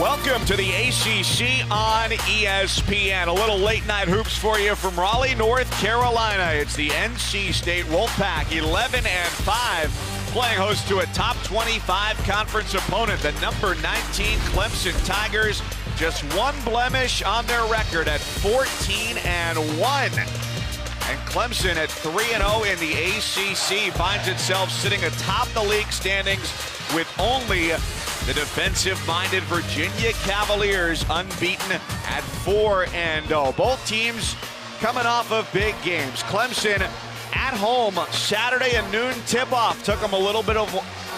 Welcome to the ACC on ESPN. A little late night hoops for you from Raleigh, North Carolina. It's the NC State Wolfpack, 11-5, playing host to a top 25 conference opponent, the number 19 Clemson Tigers. Just one blemish on their record at 14-1. And Clemson at 3-0 in the ACC finds itself sitting atop the league standings with only the defensive-minded Virginia Cavaliers unbeaten at 4-0. Both teams coming off of big games. Clemson at home, Saturday at noon tip-off. Took them a little bit of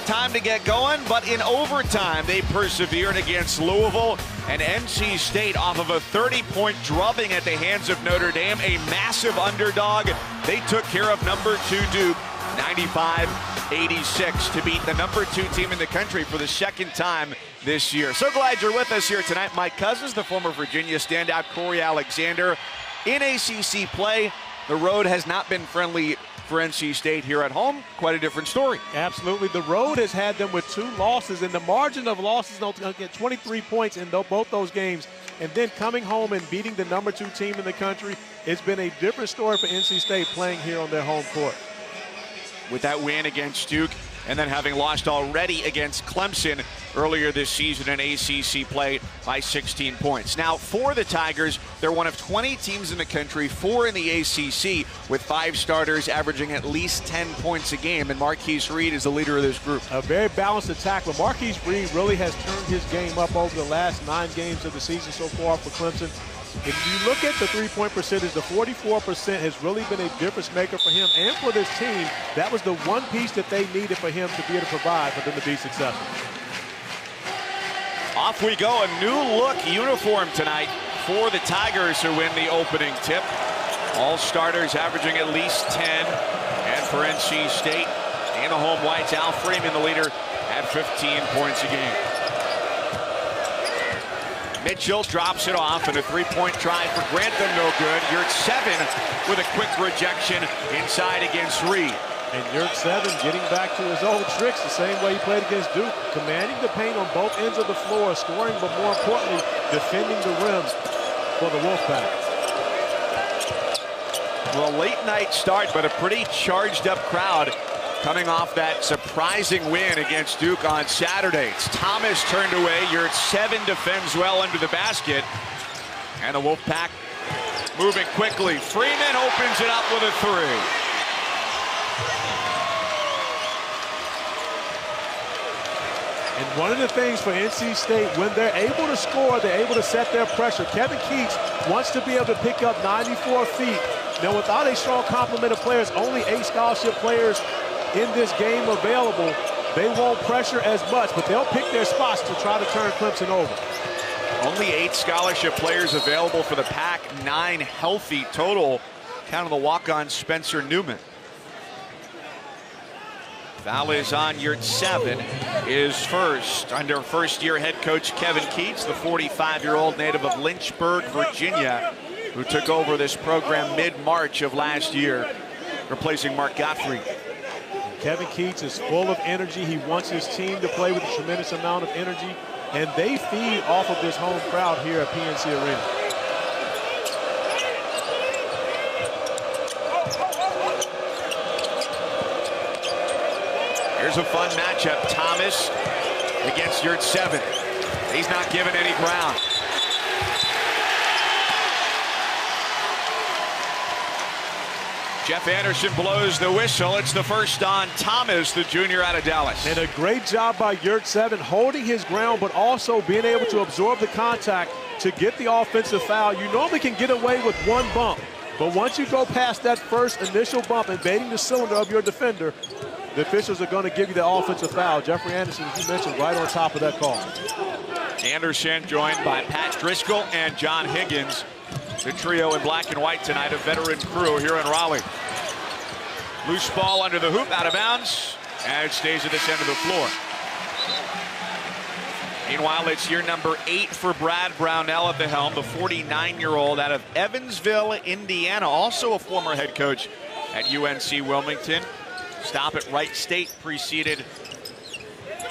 time to get going, but in overtime they persevered against Louisville. And NC State, off of a 30-point drubbing at the hands of Notre Dame, a massive underdog. They took care of number 2 Duke 95-86 to beat the number 2 team in the country for the second time this year. So glad you're with us here tonight. Mike Cousins, the former Virginia standout, Corey Alexander. In ACC play, the road has not been friendly for NC State. Here at home, quite a different story. Absolutely. The road has had them with 2 losses, and the margin of losses, they'll get 23 points in both those games. And then coming home and beating the number 2 team in the country, it's been a different story for NC State playing here on their home court. With that win against Duke, and then having lost already against Clemson earlier this season in ACC play by 16 points. Now, for the Tigers, they're one of 20 teams in the country, 4 in the ACC, with 5 starters averaging at least 10 points a game, and Marquise Reed is the leader of this group. A very balanced attack, but Marquise Reed really has turned his game up over the last 9 games of the season so far for Clemson. If you look at the three-point percentage, the 44% has really been a difference maker for him and for this team. That was the one piece that they needed for him to be able to provide for them to be successful. Off we go, a new look uniform tonight for the Tigers who win the opening tip. All starters averaging at least 10. And for NC State, in the home whites, Al Freeman the leader at 15 points a game. Mitchell drops it off, and a 3-point try for Grantham, no good. Yurtseven with a quick rejection inside against Reed. And Yurtseven getting back to his old tricks the same way he played against Duke, commanding the paint on both ends of the floor, scoring, but more importantly, defending the rim for the Wolfpack. Well, late night start, but a pretty charged up crowd coming off that surprising win against Duke on Saturday. It's Thomas turned away. Yurtseven defends well under the basket. And the Wolfpack moving quickly. Freeman opens it up with a 3. And one of the things for NC State, when they're able to score, they're able to set their pressure. Kevin Keats wants to be able to pick up 94 feet. Now, without a strong complement of players, only 8 scholarship players in this game available, they won't pressure as much, but they'll pick their spots to try to turn Clemson over. Only 8 scholarship players available for the Pack, 9 healthy total. Count of the walk-on Spencer Newman. Foul is on Yurtseven, is first under first-year head coach Kevin Keats, the 45-year-old native of Lynchburg, Virginia, who took over this program mid-March of last year, replacing Mark Gottfried. Kevin Keats is full of energy. He wants his team to play with a tremendous amount of energy, and they feed off of this home crowd here at PNC Arena. Here's a fun matchup. Thomas against Yurtseven. He's not giving any ground. Jeff Anderson blows the whistle. It's the first on Thomas, the junior out of Dallas. And a great job by Yurtseven holding his ground, but also being able to absorb the contact to get the offensive foul. You normally can get away with one bump, but once you go past that first initial bump, invading the cylinder of your defender, the officials are going to give you the offensive foul. Jeffrey Anderson, as you mentioned, right on top of that call. Anderson joined by Pat Driscoll and John Higgins. The trio in black and white tonight, a veteran crew here in Raleigh. Loose ball under the hoop, out of bounds, and it stays at this end of the floor. Meanwhile, it's year number 8 for Brad Brownell at the helm, the 49-year-old out of Evansville, Indiana, also a former head coach at UNC Wilmington. Stop at Wright State preceded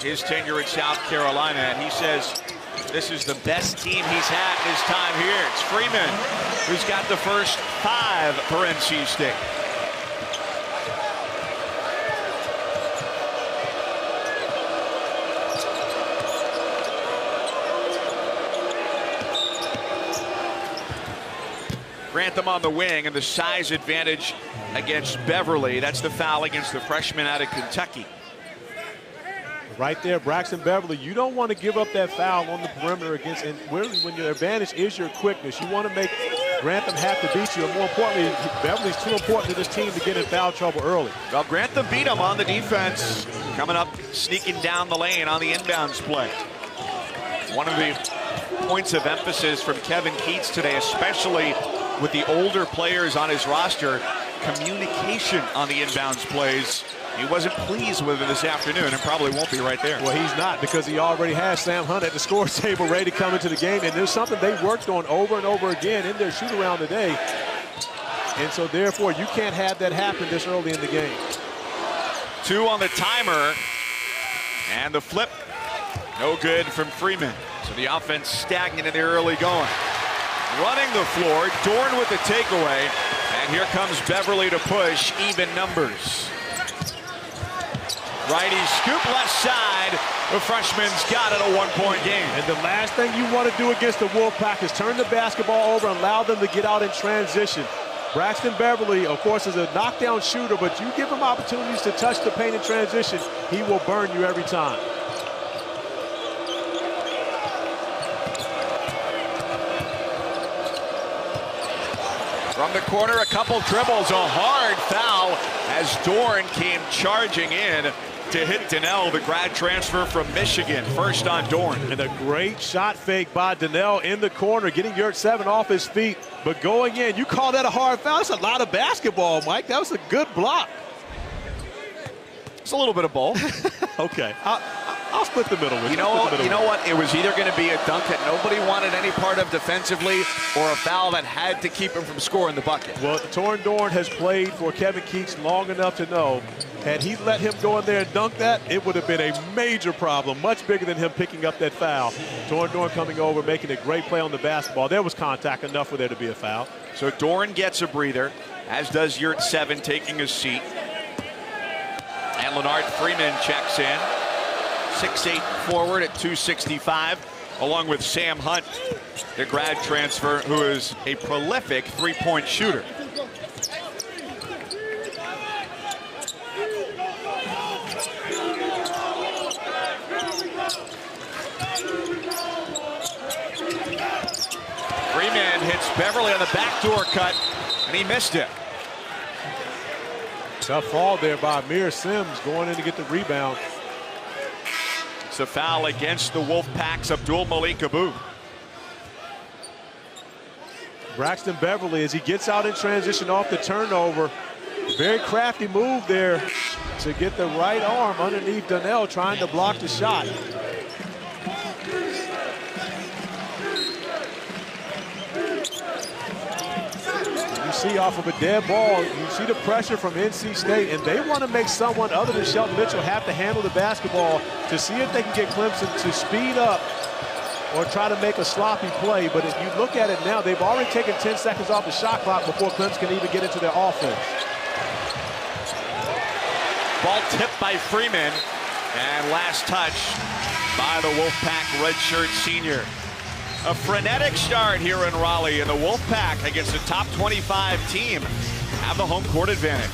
his tenure in South Carolina, and he says This is the best team he's had in his time here. It's Freeman who's got the first 5 for NC State. Grantham on the wing, and the size advantage against Beverly. That's the foul against the freshman out of Kentucky. Right there, Braxton Beverly, you don't want to give up that foul on the perimeter against, and really when your advantage is your quickness, you want to make Grantham have to beat you. And more importantly, Beverly's too important to this team to get in foul trouble early. Well, Grantham beat him on the defense. Coming up, sneaking down the lane on the inbounds play. One of the points of emphasis from Kevin Keats today, especially with the older players on his roster, communication on the inbounds plays. He wasn't pleased with it this afternoon and probably won't be right there. Well, he's not, because he already has Sam Hunt at the score table ready to come into the game. And there's something they worked on over and over again in their shoot-around today. And so, therefore, you can't have that happen this early in the game. 2 on the timer. And the flip, no good from Freeman. So the offense stagnant in the early going. Running the floor, Dorn with the takeaway. And here comes Beverly to push, even numbers. Righty scoop left side. The freshman's got it, a 1-point game. And the last thing you want to do against the Wolfpack is turn the basketball over and allow them to get out in transition. Braxton Beverly, of course, is a knockdown shooter, but you give him opportunities to touch the paint in transition, he will burn you every time. From the corner, a couple dribbles, a hard foul as Dorn came charging in to hit Donnell, the grad transfer from Michigan. First on Dorn. And a great shot fake by Donnell in the corner, getting Yurt 7 off his feet, but going in. You call that a hard foul? That's a lot of basketball, Mike. That was a good block. It's a little bit of both. Okay. I'll split the middle with you. You know what? It was either going to be a dunk that nobody wanted any part of defensively or a foul that had to keep him from scoring the bucket. Well, Torrin Dorn has played for Kevin Keats long enough to know, had he let him go in there and dunk that, it would have been a major problem, much bigger than him picking up that foul. Torrin Dorn coming over, making a great play on the basketball. There was contact enough for there to be a foul. So Dorn gets a breather, as does Yurt 7 taking a seat. And Leonard Freeman checks in. 6'8" forward at 265, along with Sam Hunt, the grad transfer, who is a prolific three-point shooter. Freeman hits Beverly on the backdoor cut, and he missed it. Tough fall there by Amir Sims, going in to get the rebound. It's a foul against the Wolfpack's Abdul Malik Abu. Braxton Beverly, as he gets out in transition off the turnover, very crafty move there to get the right arm underneath Donnell, trying to block the shot. You see off of a dead ball, you see the pressure from NC State, and they want to make someone other than Shelton Mitchell have to handle the basketball to see if they can get Clemson to speed up or try to make a sloppy play. But if you look at it now, they've already taken 10 seconds off the shot clock before Clemson can even get into their offense. Ball tipped by Freeman, and last touch by the Wolfpack redshirt senior. A frenetic start here in Raleigh, and the Wolfpack against a top 25 team have the home court advantage.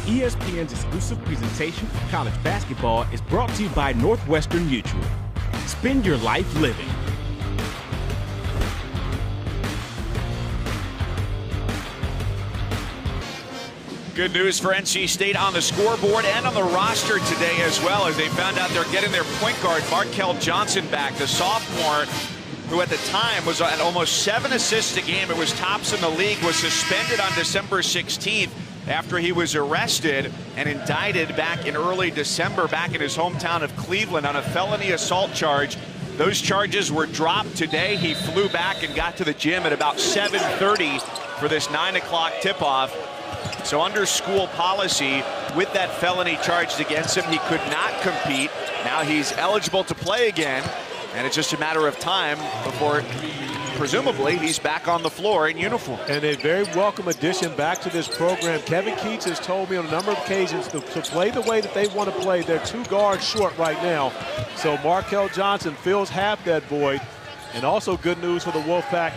ESPN's exclusive presentation of college basketball is brought to you by Northwestern Mutual. Spend your life living. Good news for NC State on the scoreboard and on the roster today as well, as they found out they're getting their point guard, Markel Johnson, back, the sophomore, who at the time was at almost 7 assists a game. It was tops in the league, was suspended on December 16th after he was arrested and indicted back in early December back in his hometown of Cleveland on a felony assault charge. Those charges were dropped today. He flew back and got to the gym at about 7:30 for this 9 o'clock tip-off. So under school policy, with that felony charged against him, he could not compete. Now he's eligible to play again, and it's just a matter of time before, presumably, he's back on the floor in uniform. And a very welcome addition back to this program. Kevin Keats has told me on a number of occasions to play the way that they want to play. They're 2 guards short right now. So Markel Johnson fills half that void. And also good news for the Wolfpack.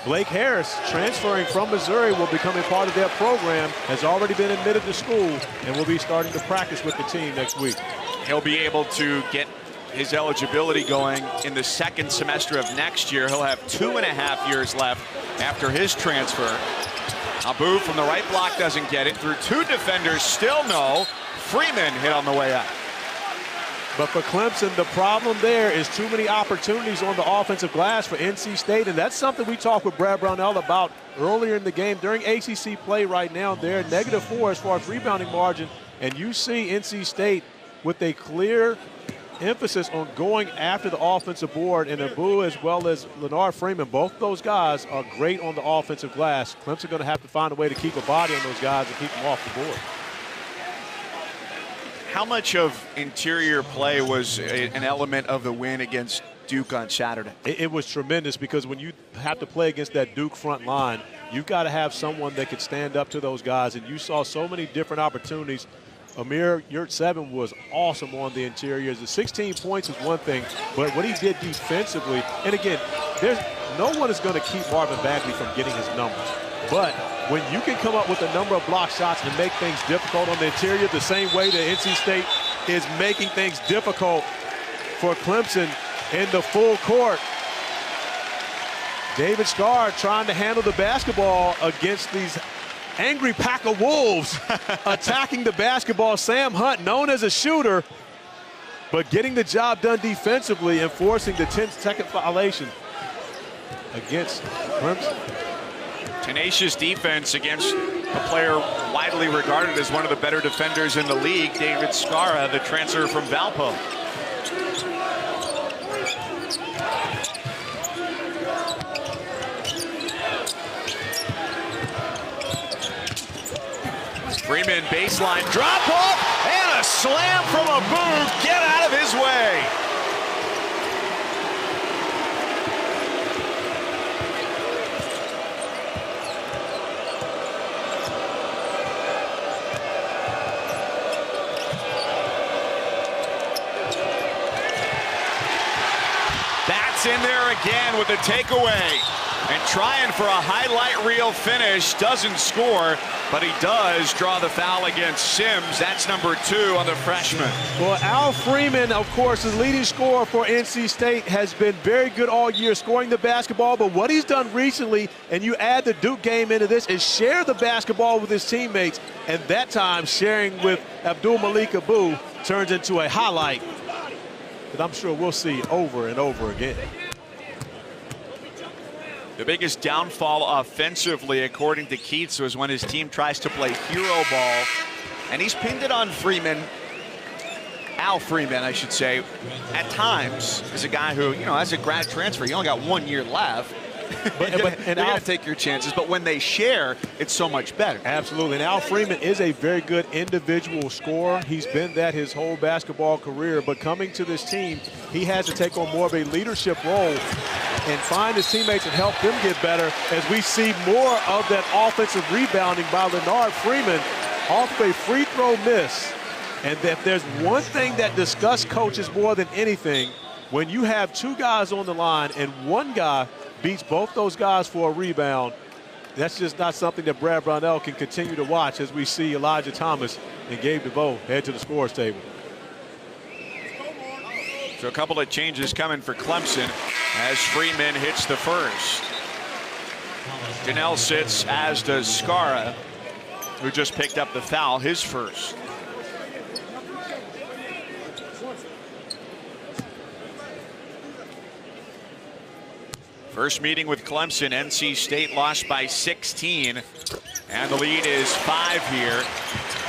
Blake Harris, transferring from Missouri, will become a part of their program, has already been admitted to school, and will be starting to practice with the team next week. He'll be able to get his eligibility going in the second semester of next year. He'll have 2.5 years left after his transfer. Abu from the right block doesn't get it. Through 2 defenders, still no. Freeman hit on the way up. But for Clemson, the problem there is too many opportunities on the offensive glass for NC State, and that's something we talked with Brad Brownell about earlier in the game. During ACC play right now, they're -4 as far as rebounding margin, and you see NC State with a clear emphasis on going after the offensive board, and Abu as well as Leonard Freeman, both those guys are great on the offensive glass. Clemson going to have to find a way to keep a body on those guys and keep them off the board. How much of interior play was an element of the win against Duke on Saturday? It was tremendous, because when you have to play against that Duke front line, you've got to have someone that could stand up to those guys, and you saw so many different opportunities. Amir Yurtseven was awesome on the interiors. The 16 points is one thing, but what he did defensively, and again, no one is going to keep Marvin Bagley from getting his numbers. But when you can come up with a number of block shots and make things difficult on the interior, the same way that NC State is making things difficult for Clemson in the full court. David Scarr trying to handle the basketball against these angry pack of wolves attacking the basketball. Sam Hunt, known as a shooter, but getting the job done defensively and forcing the 10-second violation against Clemson. Tenacious defense against a player widely regarded as one of the better defenders in the league, David Scarr, the transfer from Valpo. Freeman baseline drop off and a slam from Abu. Get out of his way. In there again with a takeaway, and trying for a highlight reel finish. Doesn't score, but he does draw the foul against Sims. That's number 2 on the freshman. Well, Al Freeman, of course, the leading scorer for NC State, has been very good all year scoring the basketball, but what he's done recently, and you add the Duke game into this, is share the basketball with his teammates, and that time sharing with Abdul Malik Abu turns into a highlight that I'm sure we'll see over and over again. The biggest downfall offensively, according to Keats, was when his team tries to play hero ball, and he's pinned it on Freeman. Al Freeman, I should say, at times is a guy who, you know, as a grad transfer, you only got 1 year left. And Al, take your chances, but when they share, it's so much better. Absolutely, and Al Freeman is a very good individual scorer. He's been that his whole basketball career, but coming to this team, he has to take on more of a leadership role and find his teammates and help them get better, as we see more of that offensive rebounding by Leonard Freeman off a free throw miss. And if there's one thing that disgusts coaches more than anything, when you have 2 guys on the line and one guy beats both those guys for a rebound, that's just not something that Brad Brownell can continue to watch, as we see Elijah Thomas and Gabe DeVoe head to the scorer's table. So a couple of changes coming for Clemson as Freeman hits the first. Janelle sits, as does Scarra, who just picked up the foul, his first. First meeting with Clemson, NC State lost by 16, and the lead is 5 here.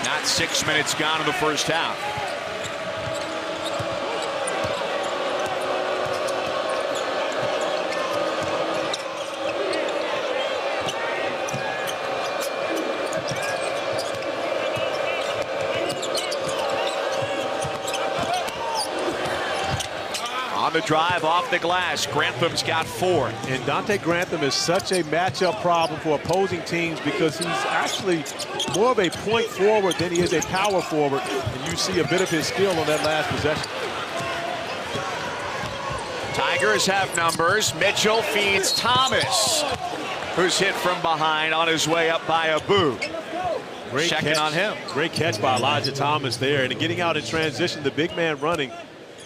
Not 6 minutes gone in the first half. On the drive off the glass, Grantham's got 4. And Dante Grantham is such a matchup problem for opposing teams because he's actually more of a point forward than he is a power forward. And you see a bit of his skill on that last possession. Tigers have numbers. Mitchell feeds Thomas, who's hit from behind on his way up by Abu. Great Checking catch on him. Great catch by Elijah Thomas there. And getting out in transition, the big man running.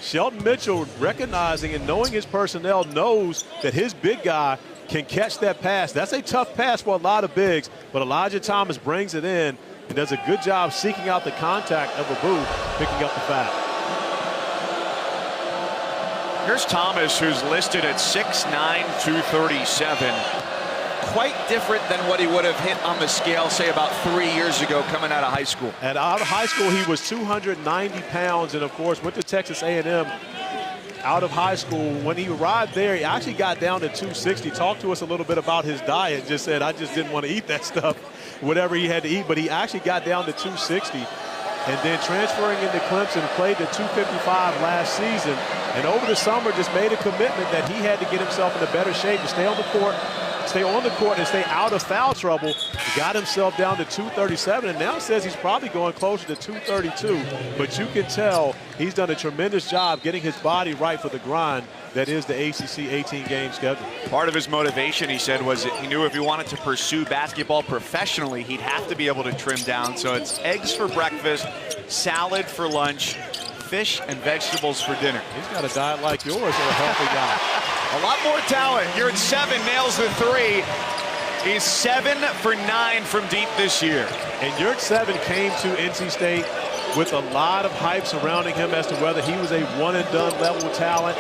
Shelton Mitchell, recognizing and knowing his personnel, knows that his big guy can catch that pass. That's a tough pass for a lot of bigs, but Elijah Thomas brings it in and does a good job seeking out the contact of Abu, picking up the foul. Here's Thomas, who's listed at 6'9", 237. Quite different than what he would have hit on the scale, say, about 3 years ago coming out of high school. And out of high school, he was 290 pounds and, of course, went to Texas A&M out of high school. When he arrived there, he actually got down to 260. Talked to us a little bit about his diet. Just said, I just didn't want to eat that stuff, whatever he had to eat. But he actually got down to 260. And then transferring into Clemson, played to 255 last season. And over the summer, just made a commitment that he had to get himself into better shape to stay on the court and stay out of foul trouble. He got himself down to 237 and now says he's probably going closer to 232. But you can tell he's done a tremendous job getting his body right for the grind that is the ACC 18-game schedule. Part of his motivation, he said, was he knew if he wanted to pursue basketball professionally, he'd have to be able to trim down. So it's eggs for breakfast, salad for lunch, fish and vegetables for dinner. He's got a diet like yours, or a healthy guy. A lot more talent. You're at 7, nails the 3. He's 7 for 9 from deep this year. And Yurt 7 came to NC State with a lot of hype surrounding him as to whether he was a one-and-done level talent.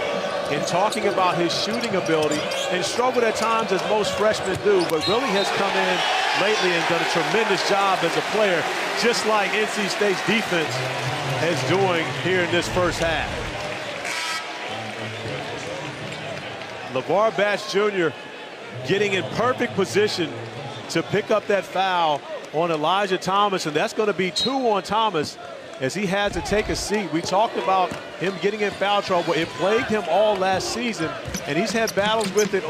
And talking about his shooting ability, and struggled at times as most freshmen do, but really has come in lately and done a tremendous job as a player, just like NC State's defense is doing here in this first half. LeVar Batch Jr. getting in perfect position to pick up that foul on Elijah Thomas, and that's going to be 2 on Thomas as he has to take a seat. We talked about him getting in foul trouble. It plagued him all last season, and he's had battles with it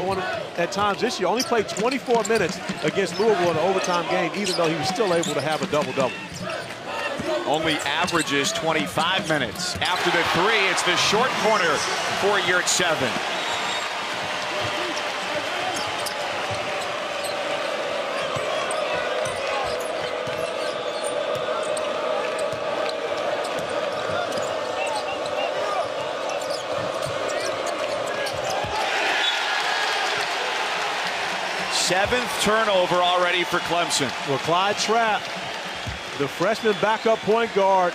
at times this year. Only played 24 minutes against Louisville in an overtime game, even though he was still able to have a double-double. Only averages 25 minutes. After the 3, it's the short corner for Yurt 7. Seventh turnover already for Clemson. Well, Clyde Trapp, the freshman backup point guard,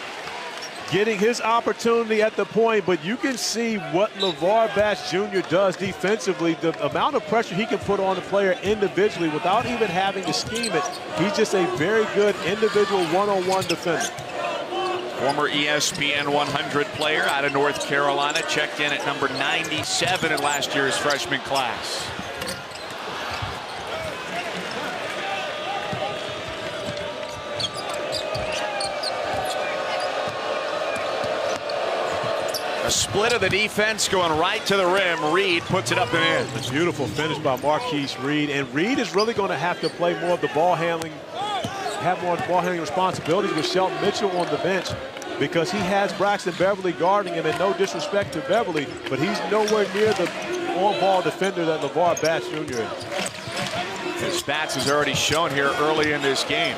getting his opportunity at the point, but you can see what LeVar Batch Jr. does defensively, the amount of pressure he can put on the player individually without even having to scheme it. He's just a very good individual one-on-one defender. Former ESPN 100 player out of North Carolina, checked in at number 97 in last year's freshman class. A split of the defense going right to the rim. Reed puts it up and in. A beautiful finish by Marquise Reed. And Reed is really going to have to play more of the ball handling, have more ball handling responsibilities with Shelton Mitchell on the bench, because he has Braxton Beverly guarding him, and no disrespect to Beverly, but he's nowhere near the on-ball defender that LeVar Batch Jr. is. His stats has already shown here early in this game.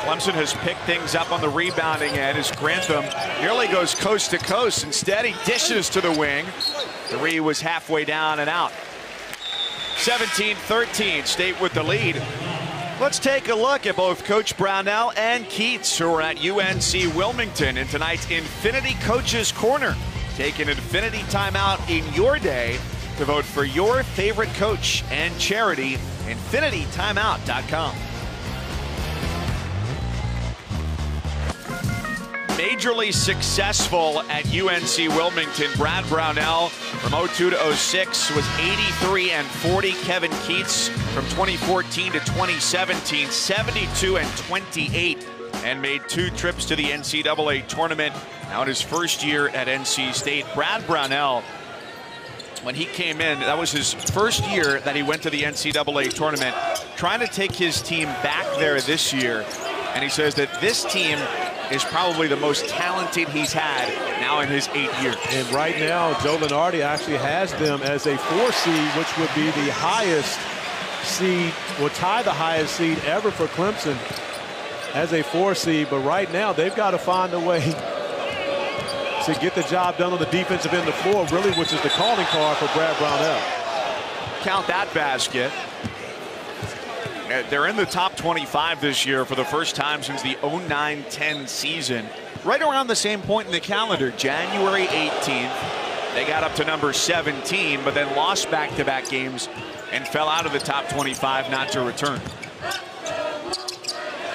Clemson has picked things up on the rebounding end as Grantham nearly goes coast to coast. Instead, he dishes to the wing. 3 was halfway down and out. 17-13, State with the lead. Let's take a look at both Coach Brownell and Keats, who are at UNC Wilmington in tonight's Infinity Coaches Corner. Take an Infinity timeout in your day to vote for your favorite coach and charity. InfinityTimeout.com. Majorly successful at UNC Wilmington. Brad Brownell from 02 to 06 was 83-40. Kevin Keats from 2014 to 2017, 72-28 and made 2 trips to the NCAA tournament. Now in his first year at NC State. Brad Brownell, when he came in, that was his first year that he went to the NCAA tournament, trying to take his team back there this year. And he says that this team is probably the most talented he's had now in his 8 years. And right now, Joe Lunardi actually has them as a 4 seed, which would be the highest seed, will tie the highest seed ever for Clemson as a 4 seed. But right now, they've got to find a way to get the job done on the defensive end of the floor, really, which is the calling card for Brad Brownell. Count that basket. They're in the top 25 this year for the first time since the 09-10 season. Right around the same point in the calendar, January 18th. They got up to number 17, but then lost back-to-back games and fell out of the top 25 not to return.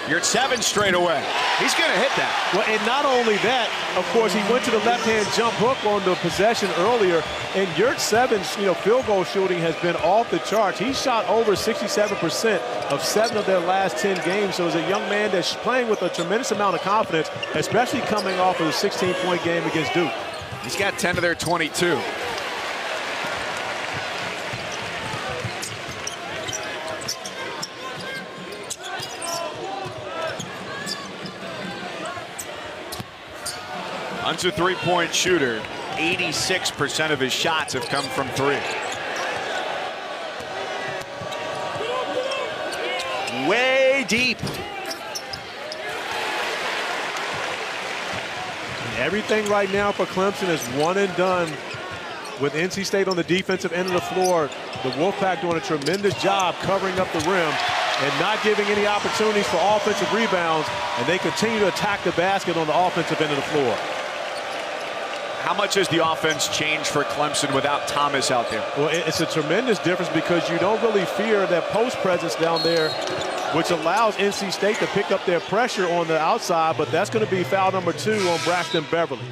You're at 7 straight away. He's going to hit that. Well, and not only that, of course, he went to the left-hand jump hook on the possession earlier, and Yurt 7's field goal shooting has been off the charts. He shot over 67% of 7 of their last 10 games. So as a young man that's playing with a tremendous amount of confidence, especially coming off of a 16-point game against Duke. He's got 10 of their 22. Hunt's a 3-point shooter. 86% of his shots have come from 3. Way deep. Everything right now for Clemson is one and done with NC State on the defensive end of the floor. The Wolfpack doing a tremendous job covering up the rim and not giving any opportunities for offensive rebounds, and they continue to attack the basket on the offensive end of the floor. How much has the offense changed for Clemson without Thomas out there? Well, it's a tremendous difference because you don't really fear that post presence down there, which allows NC State to pick up their pressure on the outside, but that's going to be foul number 2 on Braxton Beverly.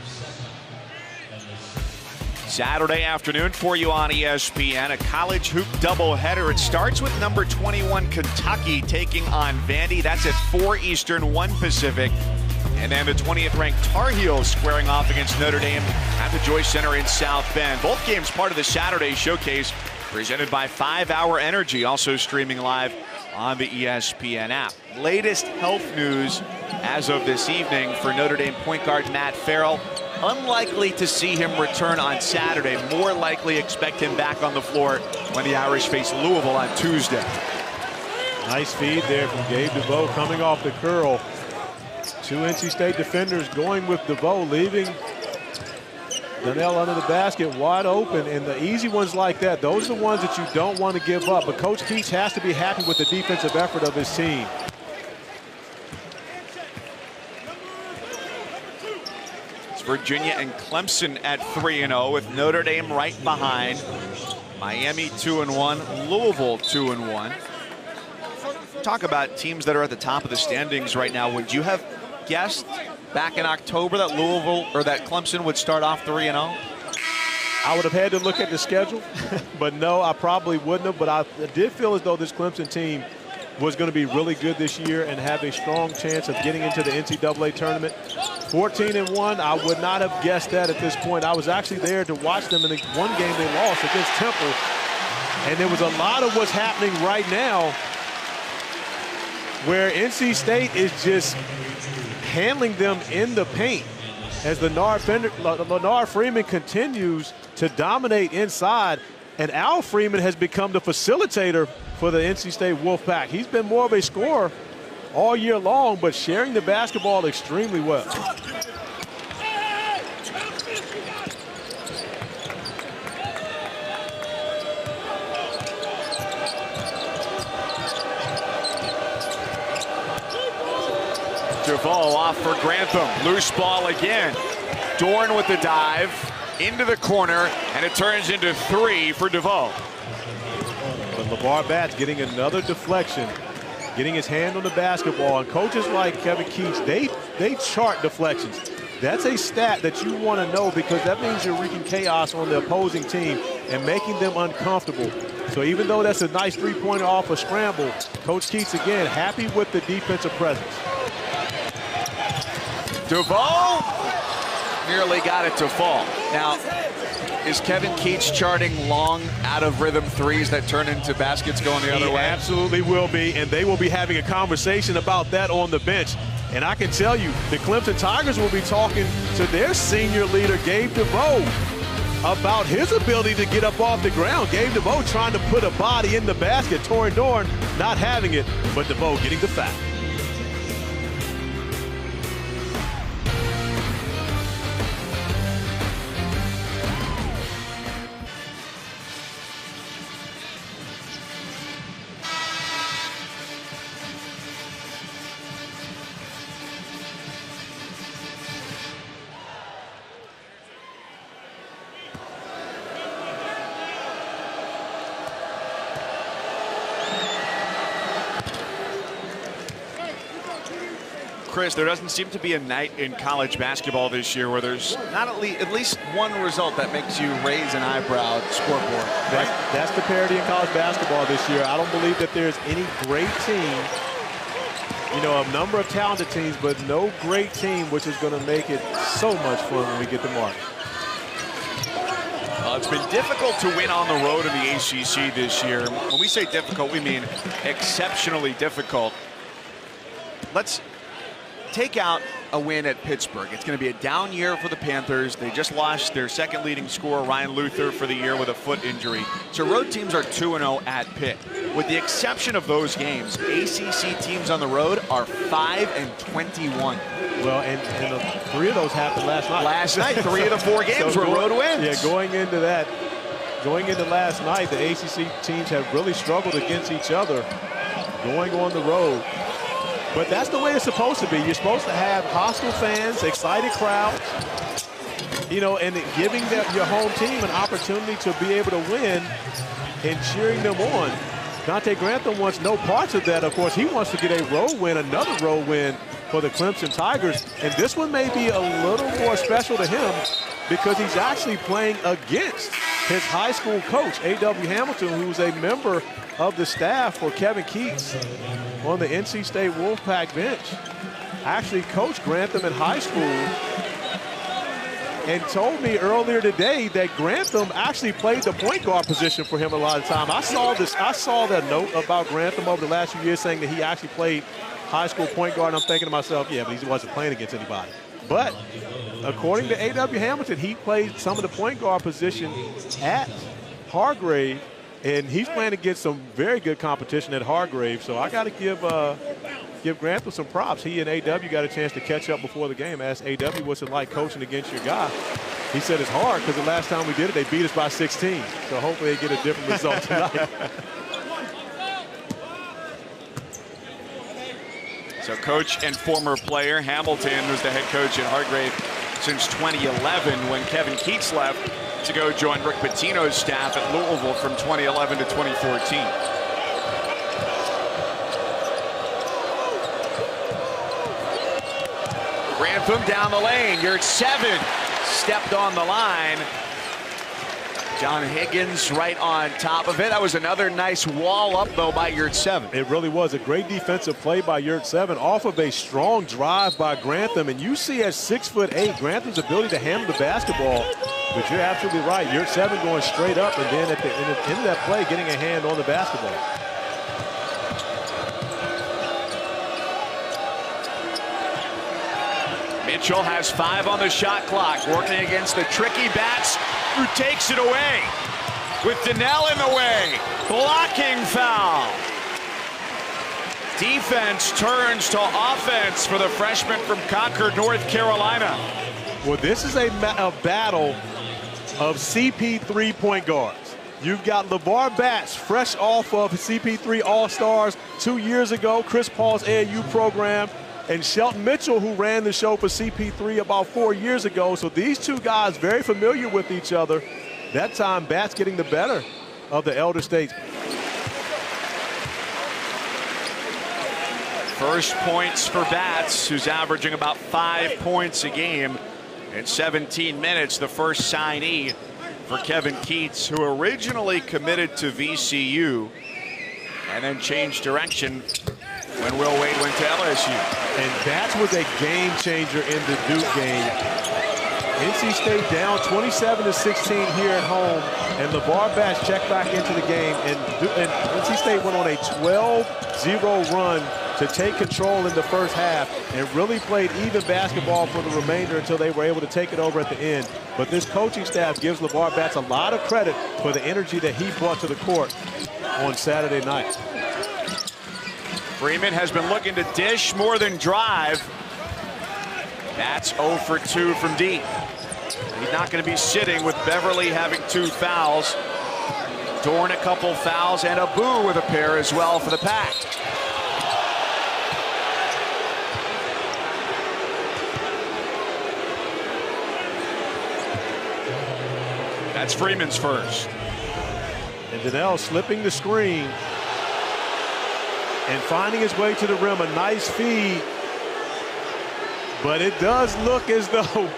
Saturday afternoon for you on ESPN, a college hoop doubleheader. It starts with number 21 Kentucky taking on Vandy. That's at 4 Eastern, 1 Pacific. And then the 20th ranked Tar Heels squaring off against Notre Dame at the Joyce Center in South Bend. Both games part of the Saturday showcase presented by 5 Hour Energy, also streaming live on the ESPN app. Latest health news as of this evening for Notre Dame point guard Matt Farrell. Unlikely to see him return on Saturday. More likely expect him back on the floor when the Irish face Louisville on Tuesday. Nice feed there from Gabe DeVoe coming off the curl. 2 NC State defenders going with DeVoe, leaving Donnell under the basket wide open. And the easy ones like that, those are the ones that you don't want to give up. But Coach Keats has to be happy with the defensive effort of his team. It's Virginia and Clemson at 3-0 with Notre Dame right behind. Miami 2-1, Louisville 2-1. Talk about teams that are at the top of the standings right now. Would you have guessed back in October that Louisville or that Clemson would start off 3-0? I would have had to look at the schedule, but no, I probably wouldn't have. But I did feel as though this Clemson team was going to be really good this year and have a strong chance of getting into the NCAA tournament. 14-1, I would not have guessed that at this point. I was actually there to watch them in the one game they lost against Temple. And there was a lot of what's happening right now where NC State is just handling them in the paint as Leonard Freeman continues to dominate inside, and Al Freeman has become the facilitator for the NC State Wolfpack. He's been more of a scorer all year long, but sharing the basketball extremely well. DeVoe off for Grantham. Loose ball again. Dorn with the dive into the corner, and it turns into 3 for DeVoe. But LeVar Batts getting another deflection, getting his hand on the basketball. And coaches like Kevin Keats, they chart deflections. That's a stat that you want to know because that means you're wreaking chaos on the opposing team and making them uncomfortable. So even though that's a nice 3-pointer off a scramble, Coach Keats, again, happy with the defensive presence. DeVoe nearly got it to fall. Now, is Kevin Keats charting long, out-of-rhythm threes that turn into baskets going the other way? He absolutely will be, and they will be having a conversation about that on the bench. And I can tell you, the Clemson Tigers will be talking to their senior leader, Gabe DeVoe, about his ability to get up off the ground. Gabe DeVoe trying to put a body in the basket. Torin Dorn not having it, but DeVoe getting the foul. Chris, there doesn't seem to be a night in college basketball this year where there's not at least one result that makes you raise an eyebrow at the scoreboard. That's the parity in college basketball this year. I don't believe that there's any great team, you know, a number of talented teams, but no great team which is going to make it so much fun when we get to March. It's been difficult to win on the road in the ACC this year. When we say difficult, we mean exceptionally difficult. Let's take out a win at Pittsburgh. It's going to be a down year for the Panthers. They just lost their second leading scorer, Ryan Luther, for the year with a foot injury. So road teams are 2-0 at Pitt. With the exception of those games, ACC teams on the road are 5-21. Well, and 3 of those happened last night. Last night, 3 of the 4 games were road wins. Yeah, going into last night, the ACC teams have really struggled against each other going on the road. But that's the way it's supposed to be. You're supposed to have hostile fans, excited crowds, you know, and giving your home team an opportunity to be able to win and cheering them on. Dante Grantham wants no parts of that. Of course, he wants to get a road win, another road win for the Clemson Tigers. And this one may be a little more special to him because he's actually playing against his high school coach, A.W. Hamilton, who's a member of the staff for Kevin Keats on the NC State Wolfpack bench. Actually coached Grantham in high school and told me earlier today that Grantham actually played the point guard position for him a lot of time. I saw that note about Grantham over the last few years saying that he actually played high school point guard, and I'm thinking to myself, yeah, but he wasn't playing against anybody. But according to A.W. Hamilton, he played some of the point guard position at Hargrave, and he's playing against some very good competition at Hargrave. So I got to give Grantham some props. He and A.W. got a chance to catch up before the game. Asked A.W. what's it like coaching against your guy. He said it's hard because the last time we did it, they beat us by 16. So hopefully they get a different result tonight. So coach and former player Hamilton was the head coach at Hargrave since 2011 when Kevin Keats left to go join Rick Pitino's staff at Louisville from 2011 to 2014. Grantham down the lane. You're at 7. Stepped on the line. John Higgins right on top of it. That was another nice wall up, though, by Yurt 7. It really was a great defensive play by Yurt 7 off of a strong drive by Grantham. And you see at 6'8", Grantham's ability to handle the basketball. But you're absolutely right. Yurt 7 going straight up, and then at the end of that play, getting a hand on the basketball. Mitchell has 5 on the shot clock, working against the tricky Bats, who takes it away with Donnell in the way. Blocking foul. Defense turns to offense for the freshman from Concord, North Carolina. Well, this is a battle of CP3 point guards. You've got LeVar Bats, fresh off of CP3 All-Stars 2 years ago, Chris Paul's AAU program, and Shelton Mitchell, who ran the show for CP3 about 4 years ago. So these two guys very familiar with each other. That time, Bats getting the better of the Elder Statesman. First points for Bats, who's averaging about 5 points a game in 17 minutes. The first signee for Kevin Keats, who originally committed to VCU and then changed direction when Will Wade went to LSU. And that was a game changer in the Duke game. NC State down 27-16 here at home, and LeVar Batch checked back into the game, and NC State went on a 12-0 run to take control in the first half and really played even basketball for the remainder until they were able to take it over at the end. But this coaching staff gives LeVar Batch a lot of credit for the energy that he brought to the court on Saturday night. Freeman has been looking to dish more than drive. That's 0 for 2 from deep. He's not going to be sitting with Beverly having 2 fouls. Dorn a couple fouls, and Abu with a pair as well for the Pack. That's Freeman's first. And Donnell slipping the screen and finding his way to the rim. A nice feed. But it does look as though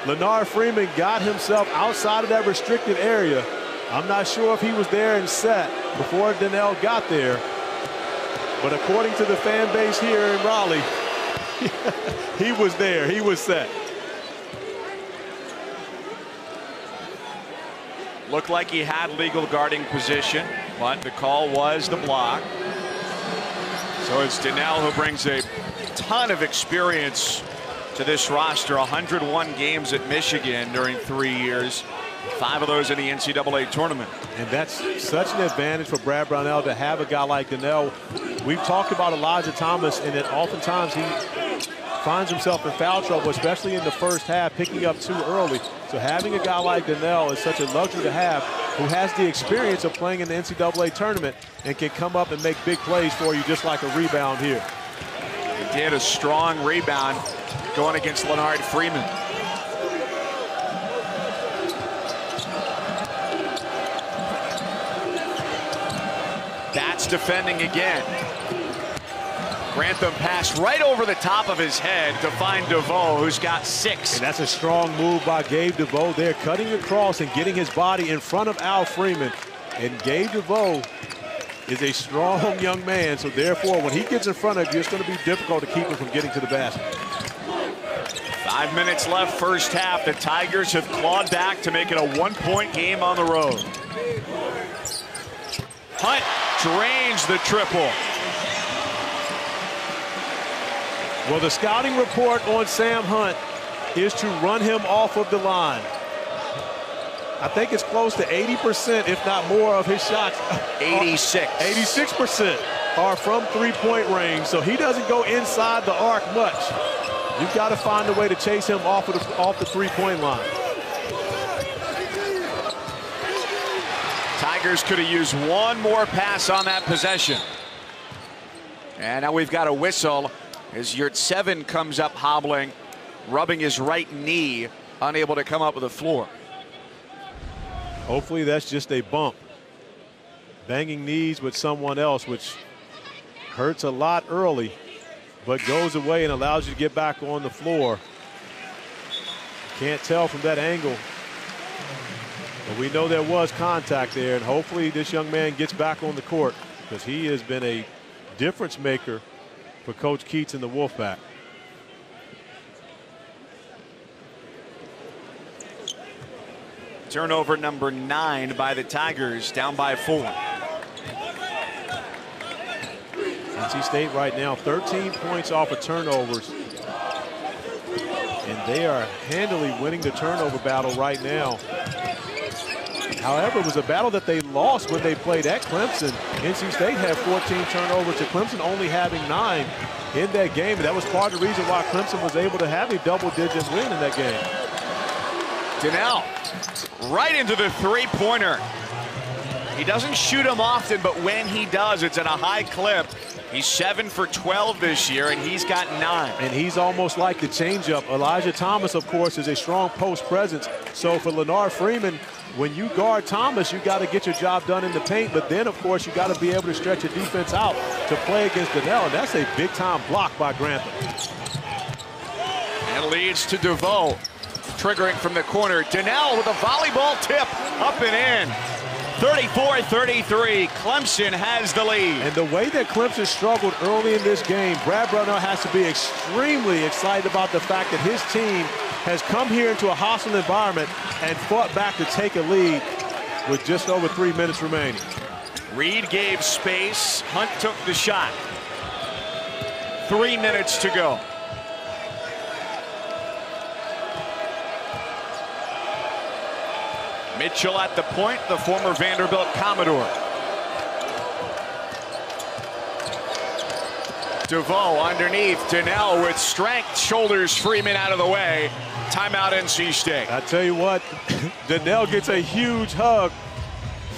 Leonard Freeman got himself outside of that restricted area. I'm not sure if he was there and set before Donnell got there. But according to the fan base here in Raleigh, he was there. He was set. Looked like he had legal guarding position, but the call was the block. So it's Donnell who brings a ton of experience to this roster. 101 games at Michigan during 3 years. 5 of those in the NCAA tournament. And that's such an advantage for Brad Brownell to have a guy like Donnell. We've talked about Elijah Thomas, and that oftentimes he finds himself in foul trouble, especially in the first half, picking up too early. So having a guy like Donnell is such a luxury to have, who has the experience of playing in the NCAA tournament and can come up and make big plays for you, just like a rebound here. He did a strong rebound going against Leonard Freeman. That's defending again. Grantham passed right over the top of his head to find DeVoe, who's got 6. And that's a strong move by Gabe DeVoe there, cutting across and getting his body in front of Al Freeman. And Gabe DeVoe is a strong young man, so therefore when he gets in front of you, it's going to be difficult to keep him from getting to the basket. 5 minutes left first half. The Tigers have clawed back to make it a 1-point game on the road. Hunt drains the triple. Well, the scouting report on Sam Hunt is to run him off of the line. I think it's close to 80%, if not more, of his shots. 86% are from three-point range, so he doesn't go inside the arc much. You've got to find a way to chase him off the three-point line. Tigers could have used one more pass on that possession. And now we've got a whistle as Yurtseven comes up hobbling, rubbing his right knee, unable to come up with the floor. Hopefully that's just a bump. Banging knees with someone else, which hurts a lot early, but goes away and allows you to get back on the floor. Can't tell from that angle, but we know there was contact there, and hopefully this young man gets back on the court, because he has been a difference maker for Coach Keats and the Wolfpack. Turnover number 9 by the Tigers, down by 4. NC State right now 13 points off of turnovers, and they are handily winning the turnover battle right now. However, it was a battle that they lost when they played at Clemson. NC State had 14 turnovers to Clemson only having 9 in that game, and that was part of the reason why Clemson was able to have a double-digit win in that game. Donnell right into the three-pointer. He doesn't shoot them often, but when he does, it's at a high clip. He's 7 for 12 this year, and he's got 9. And he's almost like the changeup. Elijah Thomas, of course, is a strong post presence. So for Leonard Freeman, when you guard Thomas, you got to get your job done in the paint. But then, of course, you got to be able to stretch your defense out to play against Donnell. And that's a big-time block by Grantham. And leads to DeVoe. Triggering from the corner. Donnell with a volleyball tip up and in. 34-33, Clemson has the lead. And the way that Clemson struggled early in this game, Brad Brownell has to be extremely excited about the fact that his team has come here into a hostile environment and fought back to take a lead with just over 3 minutes remaining. Reed gave space, Hunt took the shot. 3 minutes to go. Mitchell at the point, the former Vanderbilt Commodore. DeVoe underneath, Donnell with strength, shoulders Freeman out of the way. Timeout NC State. I tell you what, Donnell gets a huge hug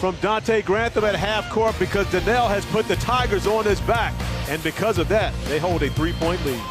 from Dante Grantham at half court because Donnell has put the Tigers on his back. And because of that, they hold a 3-point lead.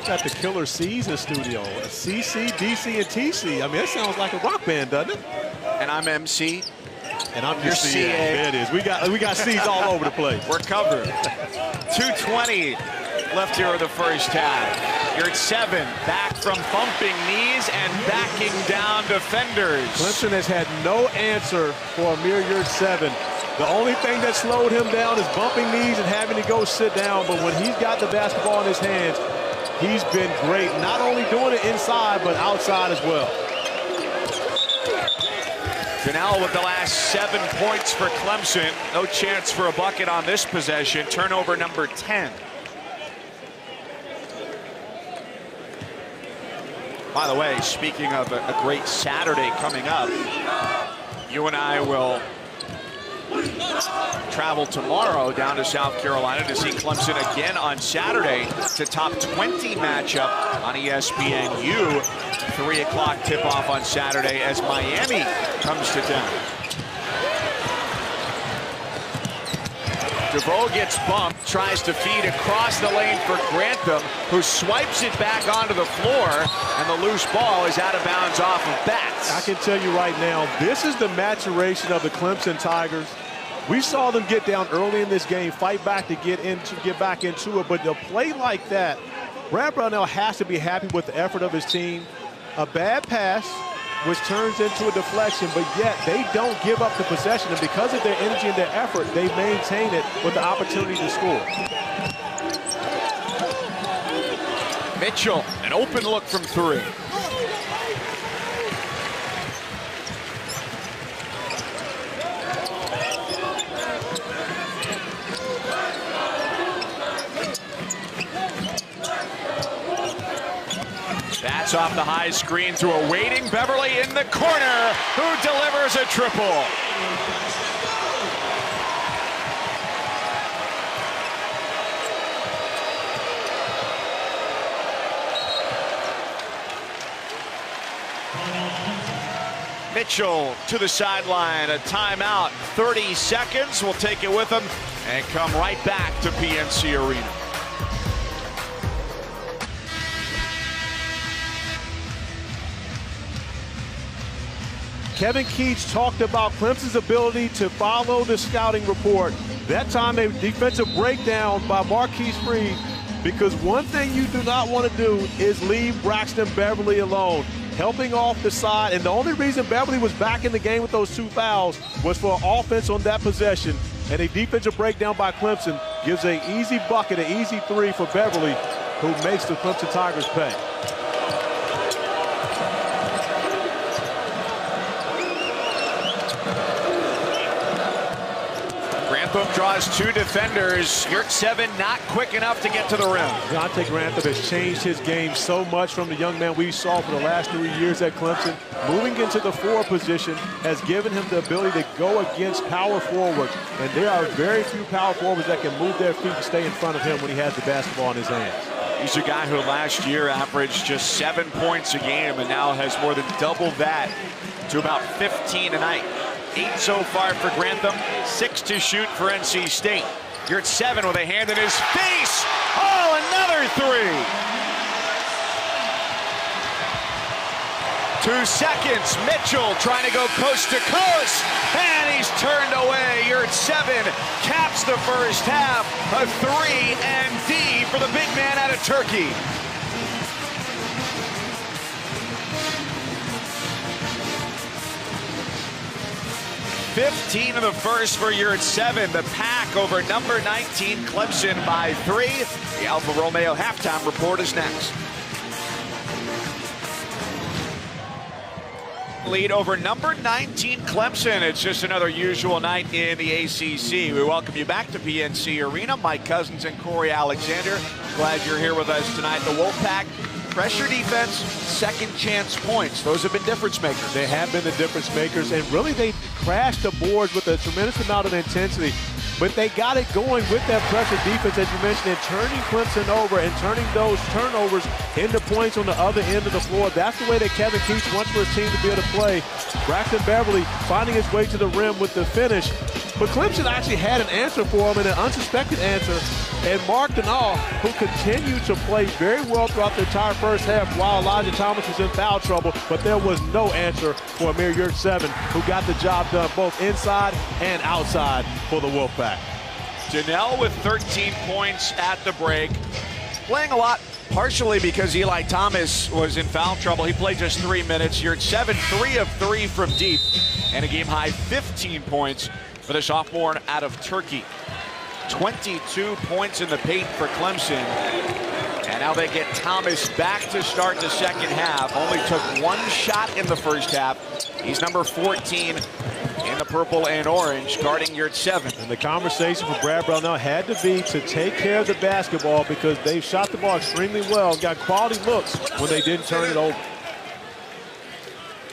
Got the Killer C's in the studio. CC, DC, and TC. I mean, that sounds like a rock band, doesn't it? And I'm MC. And I'm your CA. There it is. We got C's all over the place. We're covered. 2:20 left here in the first half. You're at 7. Back from bumping knees and backing down defenders. Clemson has had no answer for Amir Yurtseven. The only thing that slowed him down is bumping knees and having to go sit down. But when he's got the basketball in his hands, he's been great, not only doing it inside, but outside as well. Donnell with the last 7 points for Clemson. No chance for a bucket on this possession. Turnover number 10. By the way, speaking of a great Saturday coming up, you and I will travel tomorrow down to South Carolina to see Clemson again on Saturday. It's a top 20 matchup on ESPNU. 3 o'clock tip-off on Saturday as Miami comes to town. DeVoe gets bumped, tries to feed across the lane for Grantham, who swipes it back onto the floor, and the loose ball is out of bounds off of Batts. I can tell you right now, this is the maturation of the Clemson Tigers. We saw them get down early in this game, fight back to get back into it, but to play like that, Brad Brownell has to be happy with the effort of his team. A bad pass, which turns into a deflection, but yet they don't give up the possession, and because of their energy and their effort, they maintain it with the opportunity to score. Mitchell, an open look from 3. That's off the high screen to a waiting Beverly in the corner, who delivers a triple. Mitchell to the sideline, a timeout, 30 seconds. We'll take it with him and come right back to PNC Arena. Kevin Keats talked about Clemson's ability to follow the scouting report. That time a defensive breakdown by Marquise Freed, because one thing you do not want to do is leave Braxton Beverly alone. Helping off the side, and the only reason Beverly was back in the game with those 2 fouls was for offense on that possession. And a defensive breakdown by Clemson gives an easy bucket, an easy 3 for Beverly, who makes the Clemson Tigers pay. Grantham draws 2 defenders. Yurtseven not quick enough to get to the rim. Dante Grantham has changed his game so much from the young man we saw for the last 3 years at Clemson. Moving into the 4 position has given him the ability to go against power forwards. And there are very few power forwards that can move their feet and stay in front of him when he has the basketball in his hands. He's a guy who last year averaged just 7 points a game and now has more than double that to about 15 a night. 8 so far for Grantham, 6 to shoot for NC State. Yurtseven with a hand in his face. Oh, another 3. 2 seconds. Mitchell trying to go coast to coast, and he's turned away. Yurtseven caps the first half. A 3 and D for the big man out of Turkey. $15 in the first for Yurtseven. The Pack over number 19 Clemson by 3. The Alfa Romeo halftime report is next. Lead over number 19 Clemson. It's just another usual night in the ACC. We welcome you back to PNC Arena. Mike Cousins and Corey Alexander. Glad you're here with us tonight. The Wolfpack, pressure defense, second chance points. Those have been difference makers. They have been the difference makers, and really they crashed the boards with a tremendous amount of intensity. But they got it going with that pressure defense, as you mentioned, and turning Clemson over and turning those turnovers into points on the other end of the floor. That's the way that Kevin Keats wants for his team to be able to play. Braxton Beverly finding his way to the rim with the finish. But Clemson actually had an answer for him, and an unsuspected answer. And Mark Denal, who continued to play very well throughout the entire first half while Elijah Thomas was in foul trouble, but there was no answer for Amir Yurtseven, who got the job done both inside and outside for the Wolfpack. Denal with 13 points at the break. Playing a lot partially because Eli Thomas was in foul trouble. He played just 3 minutes. Yurtseven 3 of 3 from deep, and a game-high 15 points for the sophomore out of Turkey. 22 points in the paint for Clemson. And now they get Thomas back to start the second half. Only took 1 shot in the first half. He's number 14 in the purple and orange, guarding Yurtseven. And the conversation for Brad Brownell had to be to take care of the basketball, because they shot the ball extremely well and got quality looks when they didn't turn it over.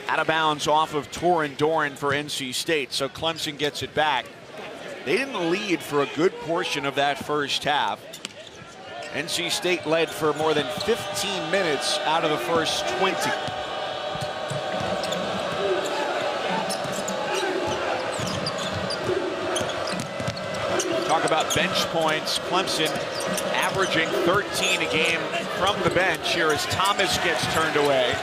Out of bounds off of Torin Doran for NC State, so Clemson gets it back. They didn't lead for a good portion of that first half. NC State led for more than 15 minutes out of the first 20. Talk about bench points. Clemson averaging 13 a game from the bench here as Thomas gets turned away.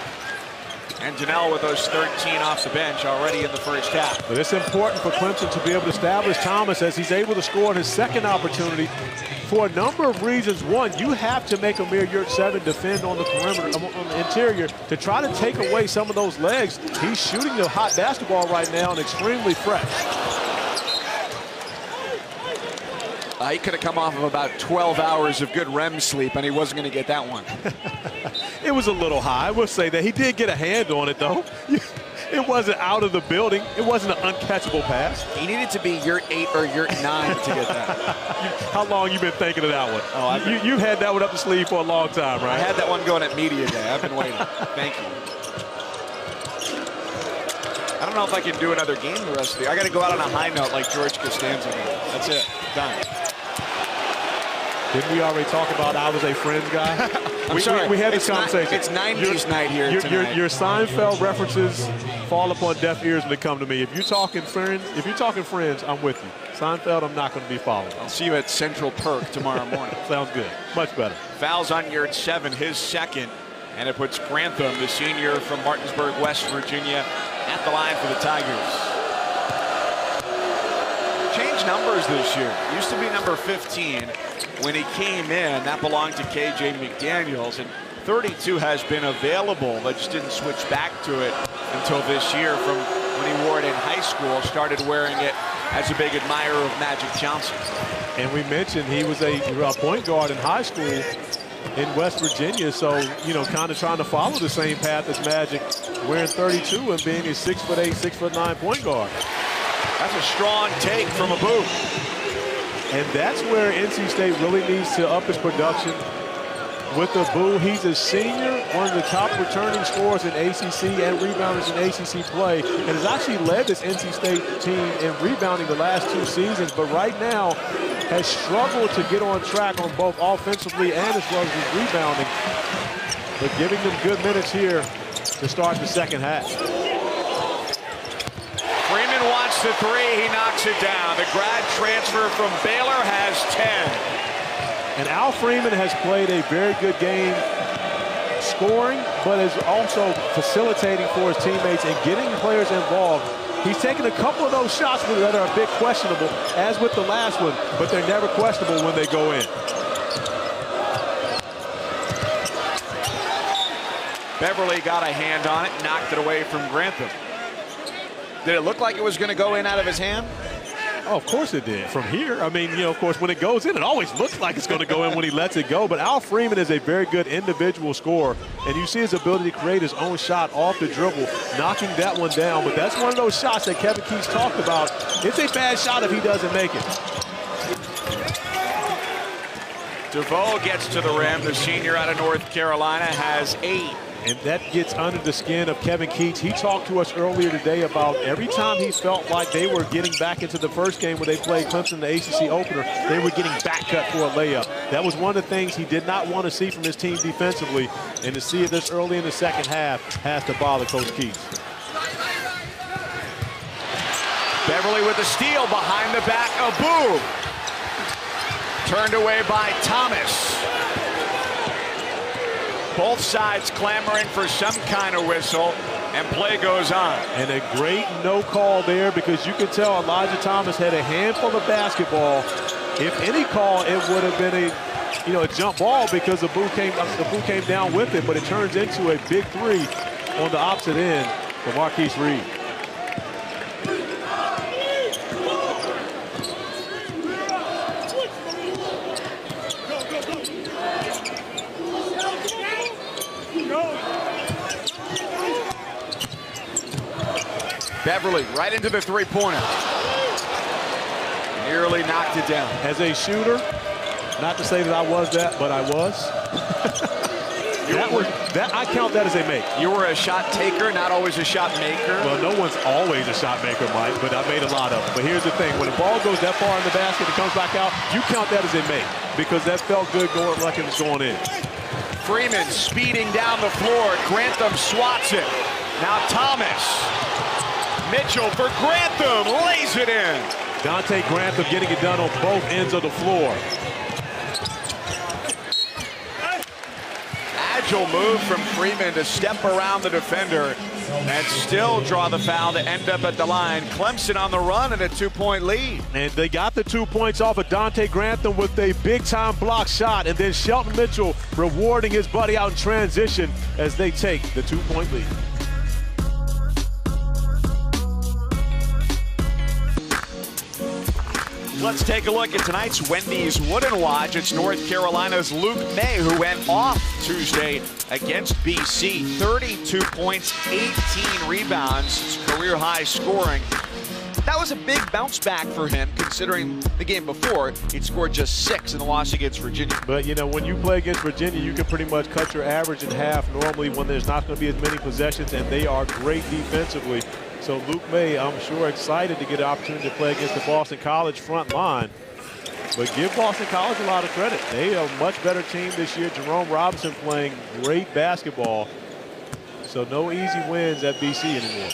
And Denal with those 13 off the bench already in the first half. But it's important for Clemson to be able to establish Thomas as he's able to score in his second opportunity for a number of reasons. One, you have to make Amir Yurtseven defend on the perimeter, on the interior, to try to take away some of those legs. He's shooting the hot basketball right now and extremely fresh. He could have come off of about 12 hours of good REM sleep, and he wasn't going to get that one. It was a little high, I will say that. He did get a hand on it, though. It wasn't out of the building. It wasn't an uncatchable pass. He needed to be Yurt 8 or Yurt 9 to get that. How long you been thinking of that one? Oh, you had that one up the sleeve for a long time, right? I had that one going at media day. I've been waiting. Thank you. I don't know if I can do another game the rest of the year. I got to go out on a high note like George Costanza. That's it. Done. Didn't we already talk about I was a Friends guy? I'm sorry. We had this conversation. It's 90s night here tonight. Your Seinfeld references fall upon deaf ears when they come to me. If you're talking Friends, I'm with you. Seinfeld, I'm not going to be following. I'll see you at Central Perk tomorrow morning. Sounds good. Much better. Fouls on Yurtseven, his second, and it puts Grantham, the senior from Martinsburg, West Virginia, at the line for the Tigers. Changed numbers this year. Used to be number 15. When he came in, that belonged to KJ McDaniels, and 32 has been available, but just didn't switch back to it until this year from when he wore it in high school, started wearing it as a big admirer of Magic Johnson. And we mentioned he was a point guard in high school in West Virginia, so, you know, kind of trying to follow the same path as Magic, wearing 32 and being a 6'8", 6'9" point guard. That's a strong take from a boot. And that's where NC State really needs to up his production with the Boo. He's a senior, one of the top returning scorers in ACC and rebounders in ACC play, and has actually led this NC State team in rebounding the last 2 seasons. But right now, has struggled to get on track on both offensively and as well as his rebounding. But giving them good minutes here to start the second half. Freeman wants the three. He knocks it down. The grad transfer from Baylor has 10. And Al Freeman has played a very good game scoring, but is also facilitating for his teammates and getting players involved. He's taken a couple of those shots that are a bit questionable, as with the last one, but they're never questionable when they go in. Beverly got a hand on it, knocked it away from Grantham. Did it look like it was going to go in out of his hand? Oh, of course it did. From here, I mean, of course, when it goes in, it always looks like it's going to go in when he lets it go. But Al Freeman is a very good individual scorer, and you see his ability to create his own shot off the dribble, knocking that one down. But that's one of those shots that Kevin Keats talked about. It's a bad shot if he doesn't make it. DeVoe gets to the rim. The senior out of North Carolina has 8. And that gets under the skin of Kevin Keats. He talked to us earlier today about every time he felt like they were getting back into the first game when they played Clemson, the ACC opener, they were getting back cut for a layup. That was one of the things he did not want to see from his team defensively. And to see it this early in the second half has to bother Coach Keats. Beverly with the steal behind the back of Boone. Turned away by Thomas. Both sides clamoring for some kind of whistle, and play goes on. And a great no call there, because you could tell Elijah Thomas had a handful of basketball. If any call, it would have been a jump ball, because the Boo came down with it, but it turns into a big three on the opposite end for Marquise Reed. Beverly right into the three-pointer. Nearly knocked it down. As a shooter, not to say that I was that, but I was. I count that as a make. You were a shot taker, not always a shot maker. Well, no one's always a shot maker, Mike, but I made a lot of them. But here's the thing. When the ball goes that far in the basket and comes back out, you count that as a make, because that felt good going like it was going in. Freeman speeding down the floor. Grantham swats it. Now Thomas. Mitchell for Grantham, lays it in. Dante Grantham getting it done on both ends of the floor. Agile move from Freeman to step around the defender and still draw the foul to end up at the line. Clemson on the run and a 2-point lead. And they got the 2 points off of Dante Grantham with a big-time block shot, and then Shelton Mitchell rewarding his buddy out in transition as they take the 2-point lead. Let's take a look at tonight's Wendy's Wooden Watch. It's North Carolina's Luke May, who went off Tuesday against BC. 32 points, 18 rebounds. It's career-high scoring. That was a big bounce back for him, considering the game before, he'd scored just 6 in the loss against Virginia. But, when you play against Virginia, you can pretty much cut your average in half normally when there's not going to be as many possessions, and they are great defensively. So Luke May, I'm sure, excited to get an opportunity to play against the Boston College front line. But give Boston College a lot of credit. They are a much better team this year. Jerome Robinson playing great basketball. So no easy wins at BC anymore.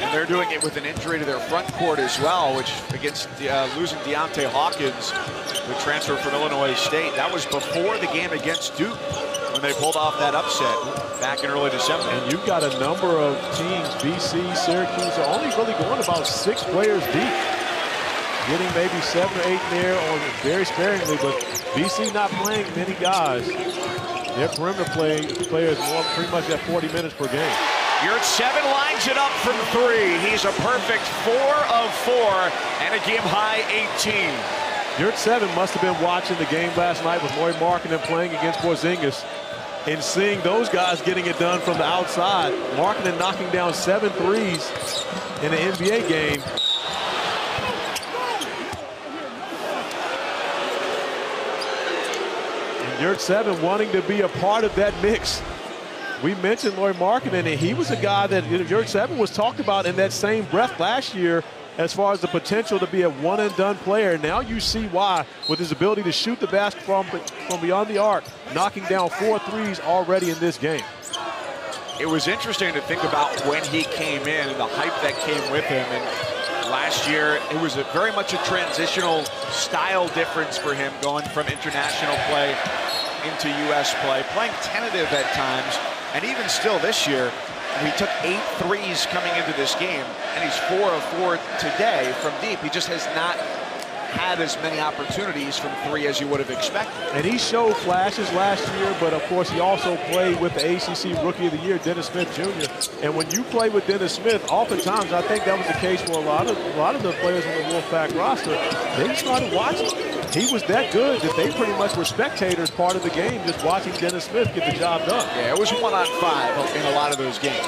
And they're doing it with an injury to their front court as well, which against losing Deontay Hawkins, the transfer from Illinois State. That was before the game against Duke when they pulled off that upset back in early December. And you've got a number of teams, BC, Syracuse, are only really going about 6 players deep. Getting maybe 7 or 8 there on very sparingly, but BC not playing many guys. Their perimeter players more pretty much at 40 minutes per game. Yurt 7 lines it up from 3. He's a perfect 4 of 4 and a game high 18. Yurt 7 must have been watching the game last night with Lauri Markkanen playing against Porzingis and seeing those guys getting it done from the outside. Markkanen knocking down 7 threes in an NBA game. And Yurt 7 wanting to be a part of that mix. We mentioned Lauri Markkanen, and he was a guy that Yurt 7 was talked about in that same breath last year as far as the potential to be a one-and-done player. Now you see why, with his ability to shoot the basketball from beyond the arc, knocking down 4 threes already in this game. It was interesting to think about when he came in and the hype that came with him. And last year, it was very much a transitional style difference for him, going from international play into U.S. play, playing tentative at times. And even still this year, he took 8 threes coming into this game, and he's 4 of 4 today from deep. He just has not had as many opportunities from 3 as you would have expected. And he showed flashes last year, but of course he also played with the ACC Rookie of the Year, Dennis Smith Jr. And when you play with Dennis Smith, oftentimes I think that was the case for a lot of the players on the Wolfpack roster. They started watching. He was that good that they pretty much were spectators part of the game, just watching Dennis Smith get the job done. Yeah, it was 1-on-5 in a lot of those games.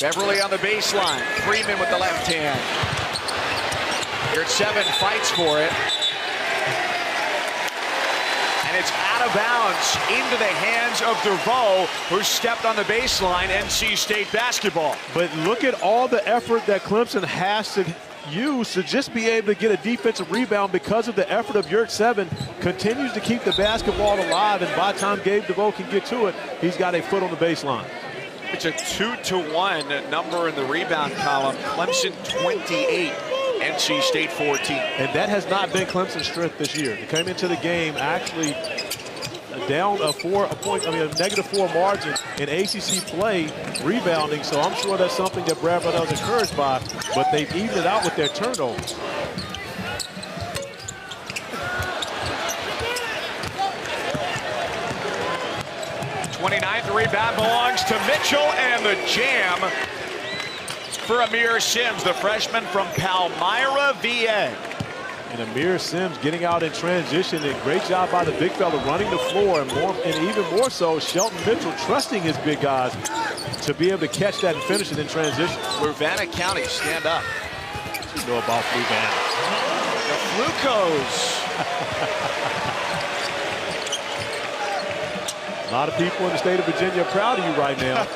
Beverly on the baseline. Freeman with the left hand. Here at 7, fights for it. And it's out of bounds into the hands of DeVoe, who stepped on the baseline. NC State basketball. But look at all the effort that Clemson has to use to just be able to get a defensive rebound because of the effort of Yurt 7. Continues to keep the basketball alive, and by the time Gabe DeVoe can get to it, he's got a foot on the baseline. It's a 2-to-1 number in the rebound column. Clemson 28. NC State 14. And that has not been Clemson's strength this year. They came into the game actually down a -4 margin in ACC play rebounding. So I'm sure that's something that Brad Bradell is encouraged by, but they've evened it out with their turnovers. '29th rebound belongs to Mitchell, and the jam for Amir Sims, the freshman from Palmyra, VA. And Amir Sims getting out in transition, and great job by the big fella running the floor, and even more so, Shelton Mitchell trusting his big guys to be able to catch that and finish it in transition. Fluvanna County, stand up. What you know about Fluvanna? The Flucos. A lot of people in the state of Virginia are proud of you right now.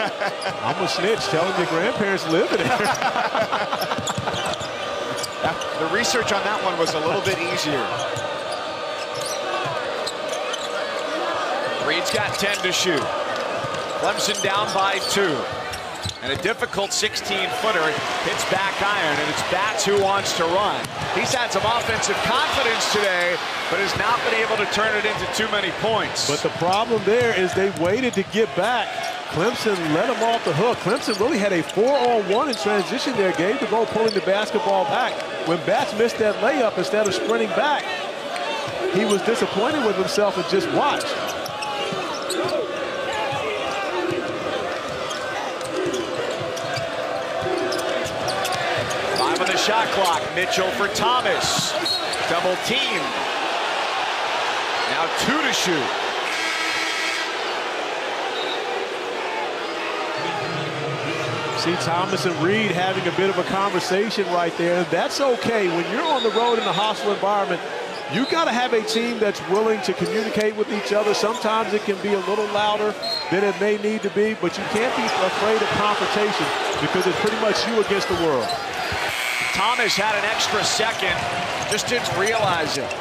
I'm a snitch telling your grandparents live in there. The research on that one was a little bit easier. Reed's got 10 to shoot. Clemson down by 2. And a difficult 16-footer hits back iron, and it's Batts who wants to run. He's had some offensive confidence today, but has not been able to turn it into too many points. But the problem there is they waited to get back. Clemson let him off the hook. Clemson really had a 4-on-1 in transition there. Gabe DeVoe pulling the basketball back. When Batts missed that layup, instead of sprinting back, he was disappointed with himself and just watched. Shot clock. Mitchell for Thomas. Double team. Now 2 to shoot. See Thomas and Reed having a bit of a conversation right there. That's okay. When you're on the road in a hostile environment, you got to have a team that's willing to communicate with each other. Sometimes it can be a little louder than it may need to be, but you can't be afraid of confrontation because it's pretty much you against the world. Thomas had an extra second, just didn't realize it.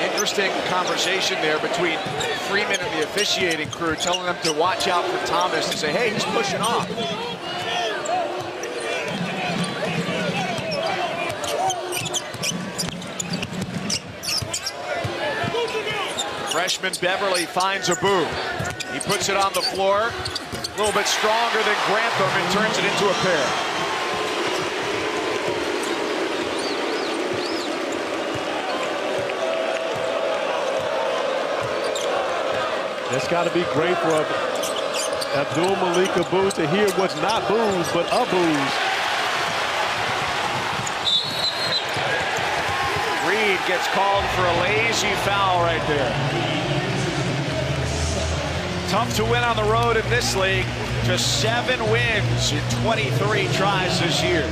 Interesting conversation there between Freeman and the officiating crew, telling them to watch out for Thomas and say, hey, he's pushing off. Freshman Beverly finds Abu. He puts it on the floor, a little bit stronger than Grantham, and turns it into a pair. That's got to be great for Abdul Malik Abu to hear what's not booze, but a booze. Reed gets called for a lazy foul right there. Tough to win on the road in this league. Just 7 wins in 23 tries this year.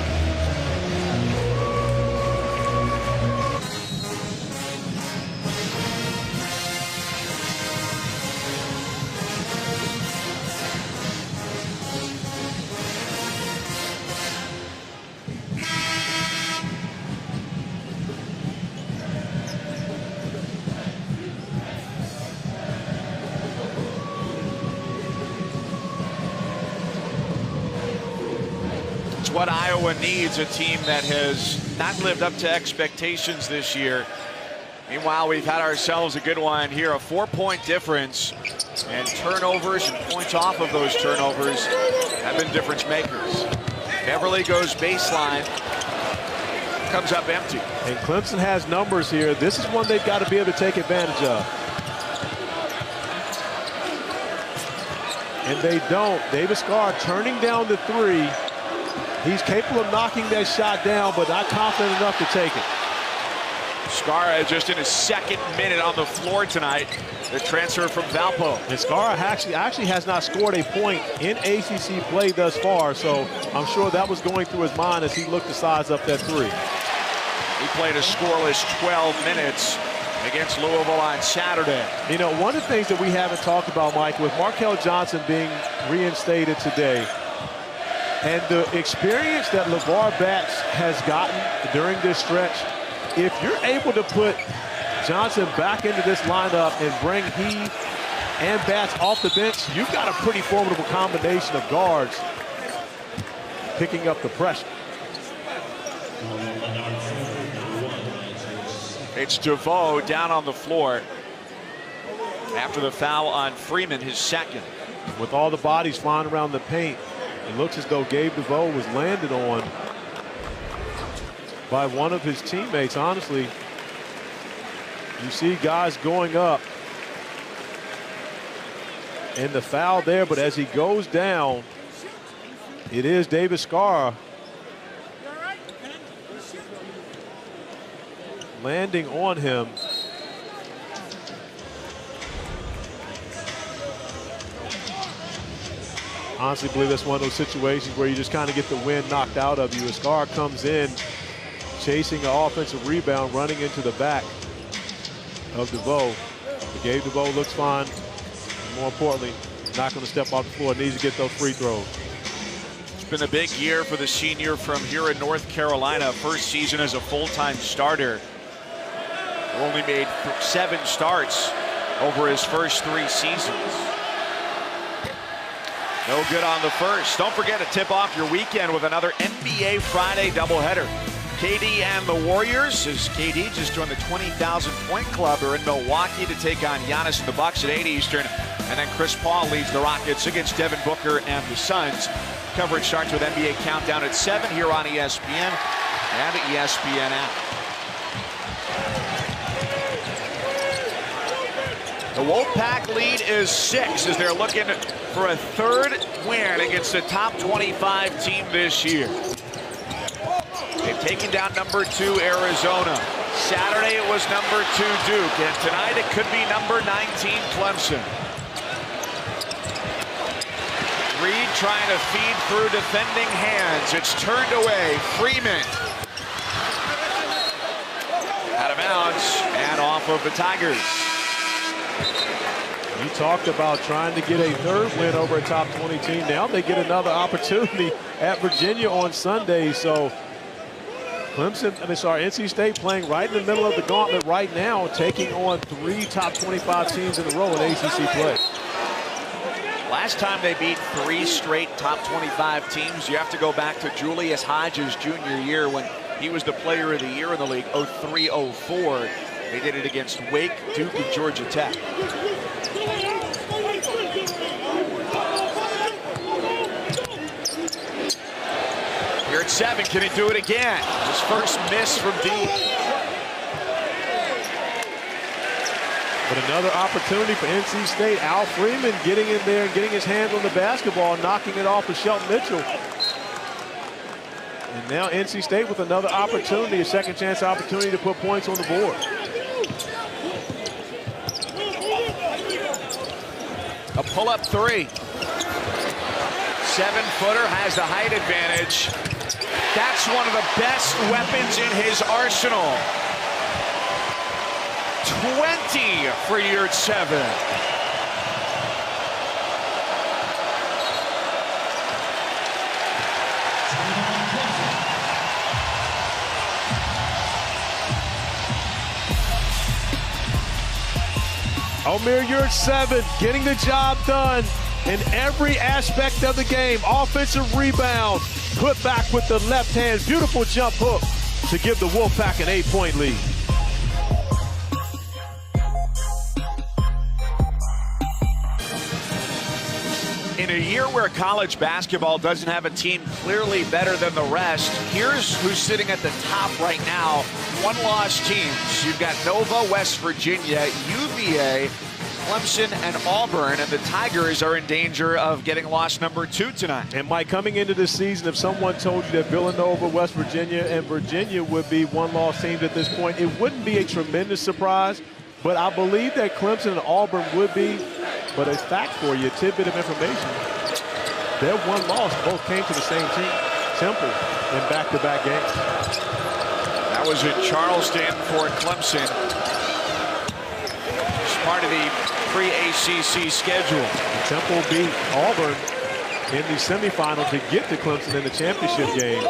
what Iowa needs, a team that has not lived up to expectations this year. Meanwhile, we've had ourselves a good one here, a 4-point difference, and turnovers and points off of those turnovers have been difference makers. Beverly goes baseline, comes up empty. And Clemson has numbers here. This is one they've got to be able to take advantage of. And they don't. Davis Carr turning down the three. He's capable of knocking that shot down, but not confident enough to take it. Skara just in his second minute on the floor tonight. The transfer from Valpo. And Skara actually has not scored a point in ACC play thus far, so I'm sure that was going through his mind as he looked to size up that three. He played a scoreless 12 minutes against Louisville on Saturday. You know, one of the things that we haven't talked about, Mike, with Markel Johnson being reinstated today, and the experience that LeVar Batts has gotten during this stretch, if you're able to put Johnson back into this lineup and bring he and Batts off the bench, you've got a pretty formidable combination of guards picking up the pressure. It's DeVoe down on the floor after the foul on Freeman, his second. With all the bodies flying around the paint, it looks as though Gabe DeVoe was landed on by one of his teammates. Honestly, you see guys going up and the foul there, but as he goes down, it is Davis Skara landing on him. Honestly believe that's one of those situations where you just kind of get the wind knocked out of you. As Skara comes in, chasing an offensive rebound, running into the back of DeVoe. But Gabe DeVoe looks fine. More importantly, not going to step off the floor. Needs to get those free throws. It's been a big year for the senior from here in North Carolina. First season as a full-time starter. Only made 7 starts over his first 3 seasons. No good on the first. Don't forget to tip off your weekend with another NBA Friday doubleheader. KD and the Warriors, as KD just joined the 20,000 point club. They're in Milwaukee to take on Giannis and the Bucks at 8 Eastern. And then Chris Paul leads the Rockets against Devin Booker and the Suns. Coverage starts with NBA Countdown at 7 here on ESPN and ESPN app. The Wolfpack lead is 6 as they're looking for a 3rd win against the top 25 team this year. They've taken down number 2 Arizona. Saturday it was number 2 Duke, and tonight it could be number 19 Clemson. Reed trying to feed through defending hands. It's turned away. Freeman out of bounds and off of the Tigers. You talked about trying to get a 3rd win over a top 20 team. Now they get another opportunity at Virginia on Sunday. So NC State playing right in the middle of the gauntlet right now, taking on 3 top 25 teams in a row in ACC play. Last time they beat 3 straight top 25 teams, you have to go back to Julius Hodges' junior year when he was the player of the year in the league, 03-04. They did it against Wake, Duke, and Georgia Tech. Here at 7, can he do it again? His first miss from deep. But another opportunity for NC State. Al Freeman getting in there and getting his hands on the basketball, knocking it off of Shelton Mitchell. And now NC State with another opportunity, a second chance opportunity to put points on the board. A pull-up 3. 7-footer has the height advantage. That's one of the best weapons in his arsenal. 20 for year 7. Omer Yurtseven getting the job done in every aspect of the game. Offensive rebound, put back with the left hand. Beautiful jump hook to give the Wolfpack an 8-point lead. In a year where college basketball doesn't have a team clearly better than the rest, here's who's sitting at the top right now. One-loss teams. You've got Nova, West Virginia, UVA, Clemson, and Auburn, and the Tigers are in danger of getting loss number 2 tonight. And Mike, coming into this season, if someone told you that Villanova, West Virginia, and Virginia would be one-loss teams at this point, it wouldn't be a tremendous surprise, but I believe that Clemson and Auburn would be. But a fact for you, a tidbit of information, their one loss both came to the same team, Temple, in back-to-back games. That was in Charleston for Clemson. It's part of the pre-ACC schedule. Temple beat Auburn in the semifinal to get to Clemson in the championship game.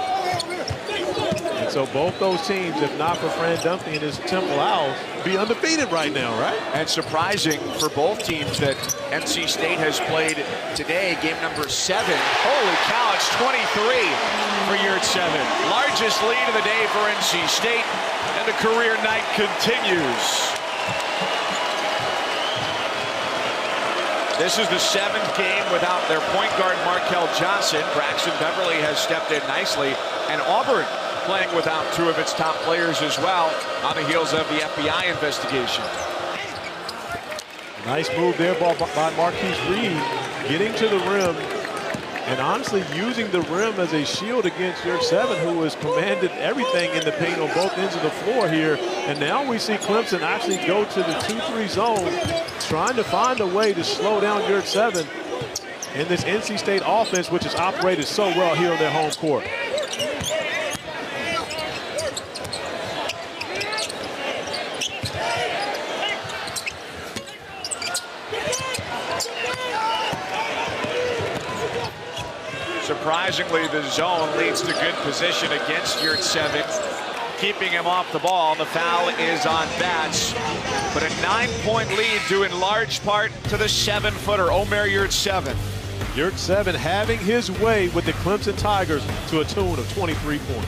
And so both those teams, if not for Fran Dumpty and his Temple Owls, be undefeated right now, right? And surprising for both teams that NC State has played today, game number 7. Holy cow, it's 23 for Yurt 7. Largest lead of the day for NC State, and the career night continues. This is the 7th game without their point guard, Markel Johnson. Braxton Beverly has stepped in nicely, and Auburn playing without 2 of its top players as well on the heels of the FBI investigation. Nice move there by Marquise Reed, getting to the rim and honestly using the rim as a shield against Yurt 7, who has commanded everything in the paint on both ends of the floor here. And now we see Clemson actually go to the 2-3 zone, trying to find a way to slow down Yurt 7 in this NC State offense, which has operated so well here on their home court. Surprisingly, the zone leads to good position against Yurt 7, keeping him off the ball. The foul is on Batts, but a 9-point lead due in large part to the 7-footer, Omer Yurt 7. Yurt 7 having his way with the Clemson Tigers to a tune of 23 points.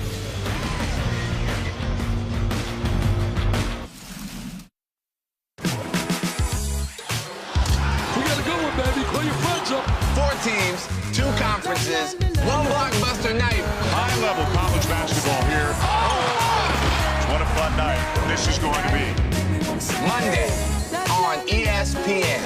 We got a good one, baby. Call your friends up. 4 teams, 2 conferences, 1 blockbuster night. High-level college basketball here. What a fun night this is going to be. Monday on ESPN.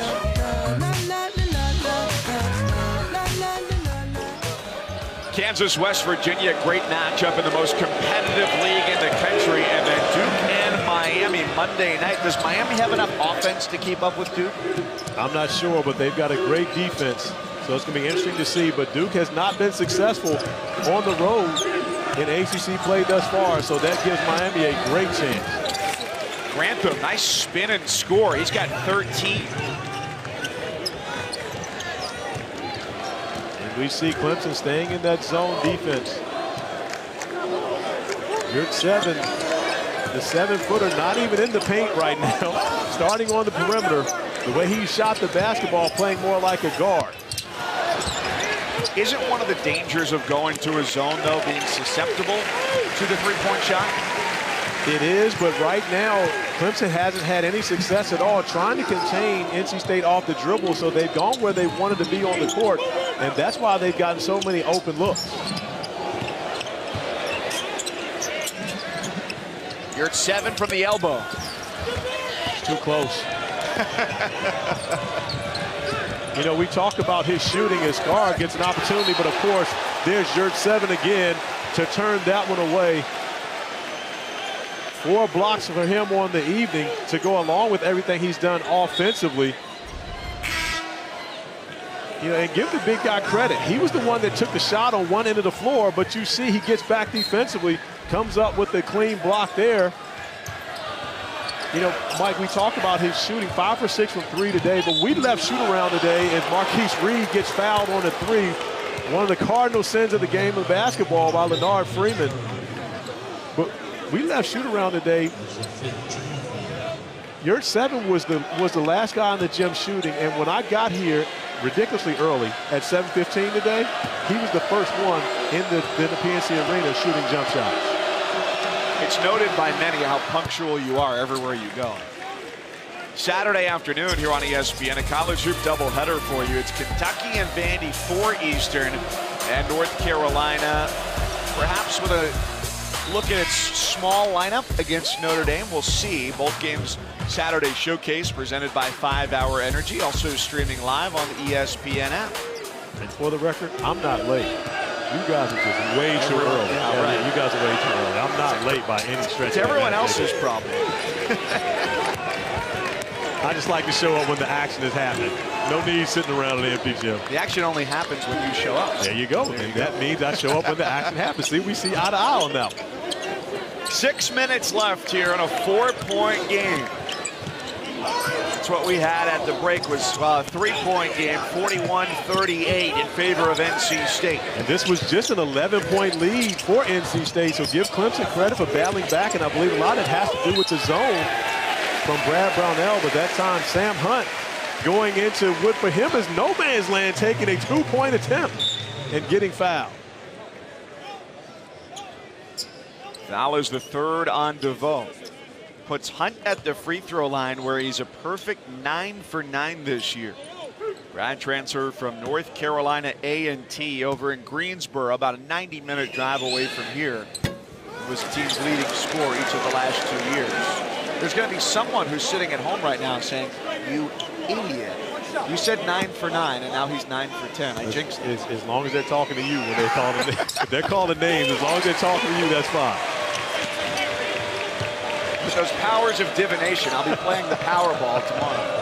Kansas, West Virginia, great matchup in the most competitive league in the country. And then Duke and Miami Monday night. Does Miami have enough offense to keep up with Duke? I'm not sure, but they've got a great defense. So it's going to be interesting to see. But Duke has not been successful on the road in ACC play thus far. So that gives Miami a great chance. Grantham, nice spin and score. He's got 13. We see Clemson staying in that zone defense. Yurt 7, the 7-footer, not even in the paint right now. Starting on the perimeter, the way he shot the basketball, playing more like a guard. Isn't one of the dangers of going to a zone, though, being susceptible to the three-point shot? It is, but right now, Clemson hasn't had any success at all trying to contain NC State off the dribble, so they've gone where they wanted to be on the court, and that's why they've gotten so many open looks. You're at 7 from the elbow. It's too close. You know, we talk about his shooting as Scar gets an opportunity, but of course, there's Yurt 7 again to turn that one away. 4 blocks for him on the evening to go along with everything he's done offensively. You know, and give the big guy credit. He was the one that took the shot on one end of the floor, but you see he gets back defensively, comes up with a clean block there. You know, Mike, we talked about his shooting, 5 for 6 from 3 today, but we left shoot around today as Marquise Reed gets fouled on a 3. One of the cardinal sins of the game of basketball by Leonard Freeman. But we left shoot around today. Yurt 7 was the last guy in the gym shooting, and when I got here, ridiculously early at 7:15 today. He was the first one in the PNC Arena shooting jump shots. It's noted by many how punctual you are everywhere you go. Saturday afternoon here on ESPN, a college hoop doubleheader for you. It's Kentucky and Vandy 4 Eastern, and North Carolina, perhaps with a look at its small lineup against Notre Dame. We'll see. Both games Saturday Showcase presented by 5 Hour Energy, also streaming live on the ESPN app. And for the record, I'm not late. You guys are just way too early. Yeah, right. You guys are way too early. I'm not late by any stretch. It's everyone else's problem. I just like to show up when the action is happening. No need sitting around an empty gym. The action only happens when you show up. There you go. And that means I show up when the action happens. See, we see eye to eye on that one. 6 minutes left here in a 4-point game. That's what we had at the break, was a 3-point game, 41-38 in favor of NC State. And this was just an 11-point lead for NC State, so give Clemson credit for battling back, and I believe a lot of it has to do with the zone from Brad Brownell, but that time Sam Hunt going into what for him is no man's land, taking a 2-point attempt and getting fouled. Foul is the third on DeVoe. Puts Hunt at the free throw line, where he's a perfect 9 for 9 this year. Grad transfer from North Carolina A&T over in Greensboro, about a 90-minute drive away from here. He was the team's leading scorer each of the last 2 years. There's going to be someone who's sitting at home right now saying, "You idiot. You said 9 for 9, and now he's 9 for 10. I jinxed it." As long as they're talking to you when they're calling names. If they're calling names, as long as they're talking to you, that's fine. With those powers of divination, I'll be playing the Powerball tomorrow.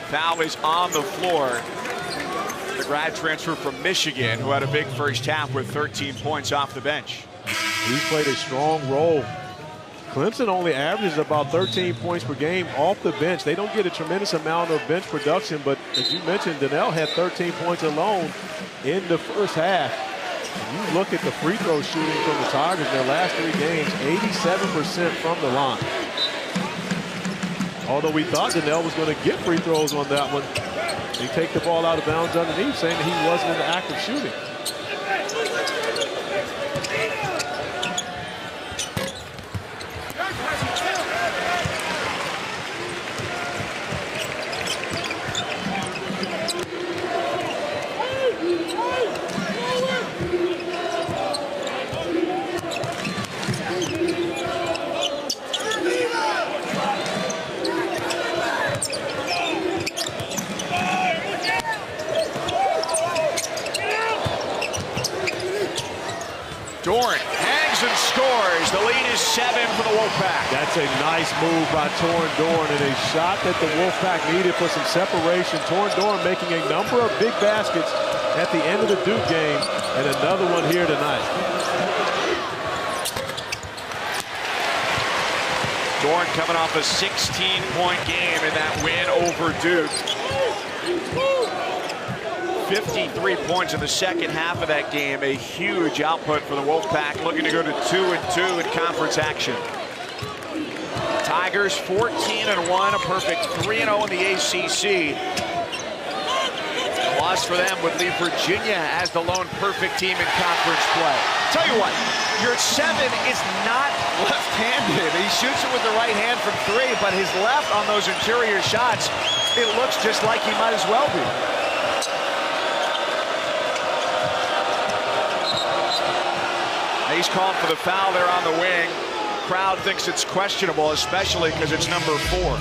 Foul is on the floor. The grad transfer from Michigan, who had a big first half with 13 points off the bench. He's played a strong role. Clemson only averages about 13 points per game off the bench. They don't get a tremendous amount of bench production, but as you mentioned, Donnell had 13 points alone in the first half. And you look at the free throw shooting from the Tigers in their last 3 games, 87% from the line. Although we thought Donnell was going to get free throws on that one, he take the ball out of bounds underneath, saying that he wasn't in the act of shooting. Dorn hangs and scores. The lead is 7 for the Wolfpack. That's a nice move by Torrin Dorn, and a shot that the Wolfpack needed for some separation. Torrin Dorn making a number of big baskets at the end of the Duke game, and another one here tonight. Dorn coming off a 16-point game in that win over Duke. 53 points in the second half of that game, a huge output for the Wolfpack, looking to go to 2-2 in conference action. Tigers 14-1, a perfect 3-0 in the ACC. A loss for them would leave Virginia as the lone perfect team in conference play. Tell you what, your 7 is not left-handed. He shoots it with the right hand from 3, but his left on those interior shots, it looks just like he might as well be. He's called for the foul there on the wing. Crowd thinks it's questionable, especially because it's number 4.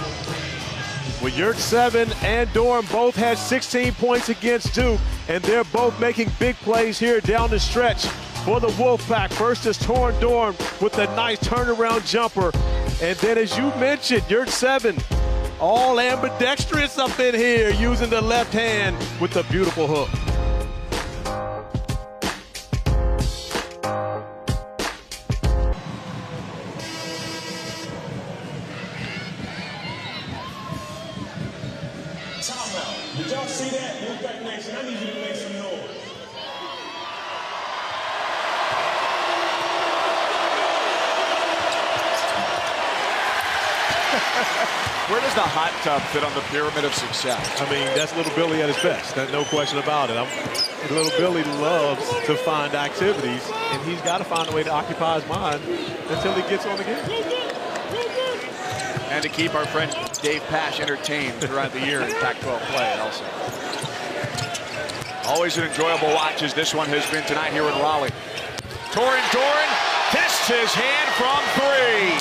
Well, Yurt 7 and Dorn both had 16 points against Duke, and they're both making big plays here down the stretch for the Wolfpack. First is Torrin Dorn with a nice turnaround jumper. And then, as you mentioned, Yurt 7, all ambidextrous up in here, using the left hand with the beautiful hook. Timeout. Did y'all see that? Wolfpack Nation, I need you to make some noise. Where does the hot tub fit on the pyramid of success? I mean, that's Little Billy at his best. No question about it. Little Billy loves to find activities, and he's got to find a way to occupy his mind until he gets on the game. And to keep our friend Dave Pash entertained throughout the year in Pac-12 play also. Always an enjoyable watch as this one has been tonight here in Raleigh. Doran tests his hand from three.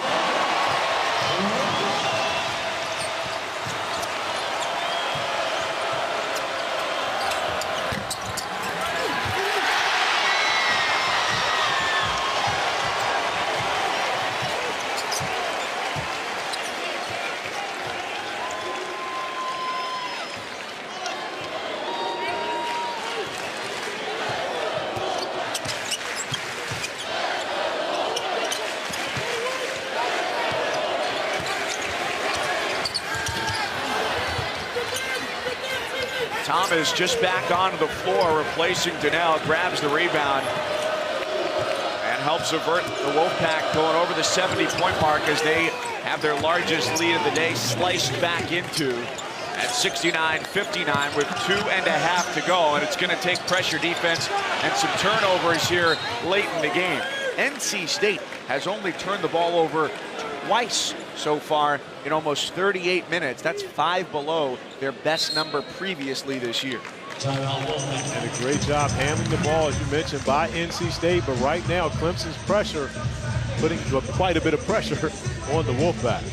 Thomas just back onto the floor, replacing Donnell, grabs the rebound and helps avert the Wolfpack going over the 70-point mark as they have their largest lead of the day sliced back into at 69-59 with 2.5 to go. And it's going to take pressure defense and some turnovers here late in the game. NC State has only turned the ball over twice so far in almost 38 minutes. That's 5 below their best number previously this year. And a great job handling the ball, as you mentioned, by NC State. But right now, Clemson's pressure, putting quite a bit of pressure on the Wolfpack.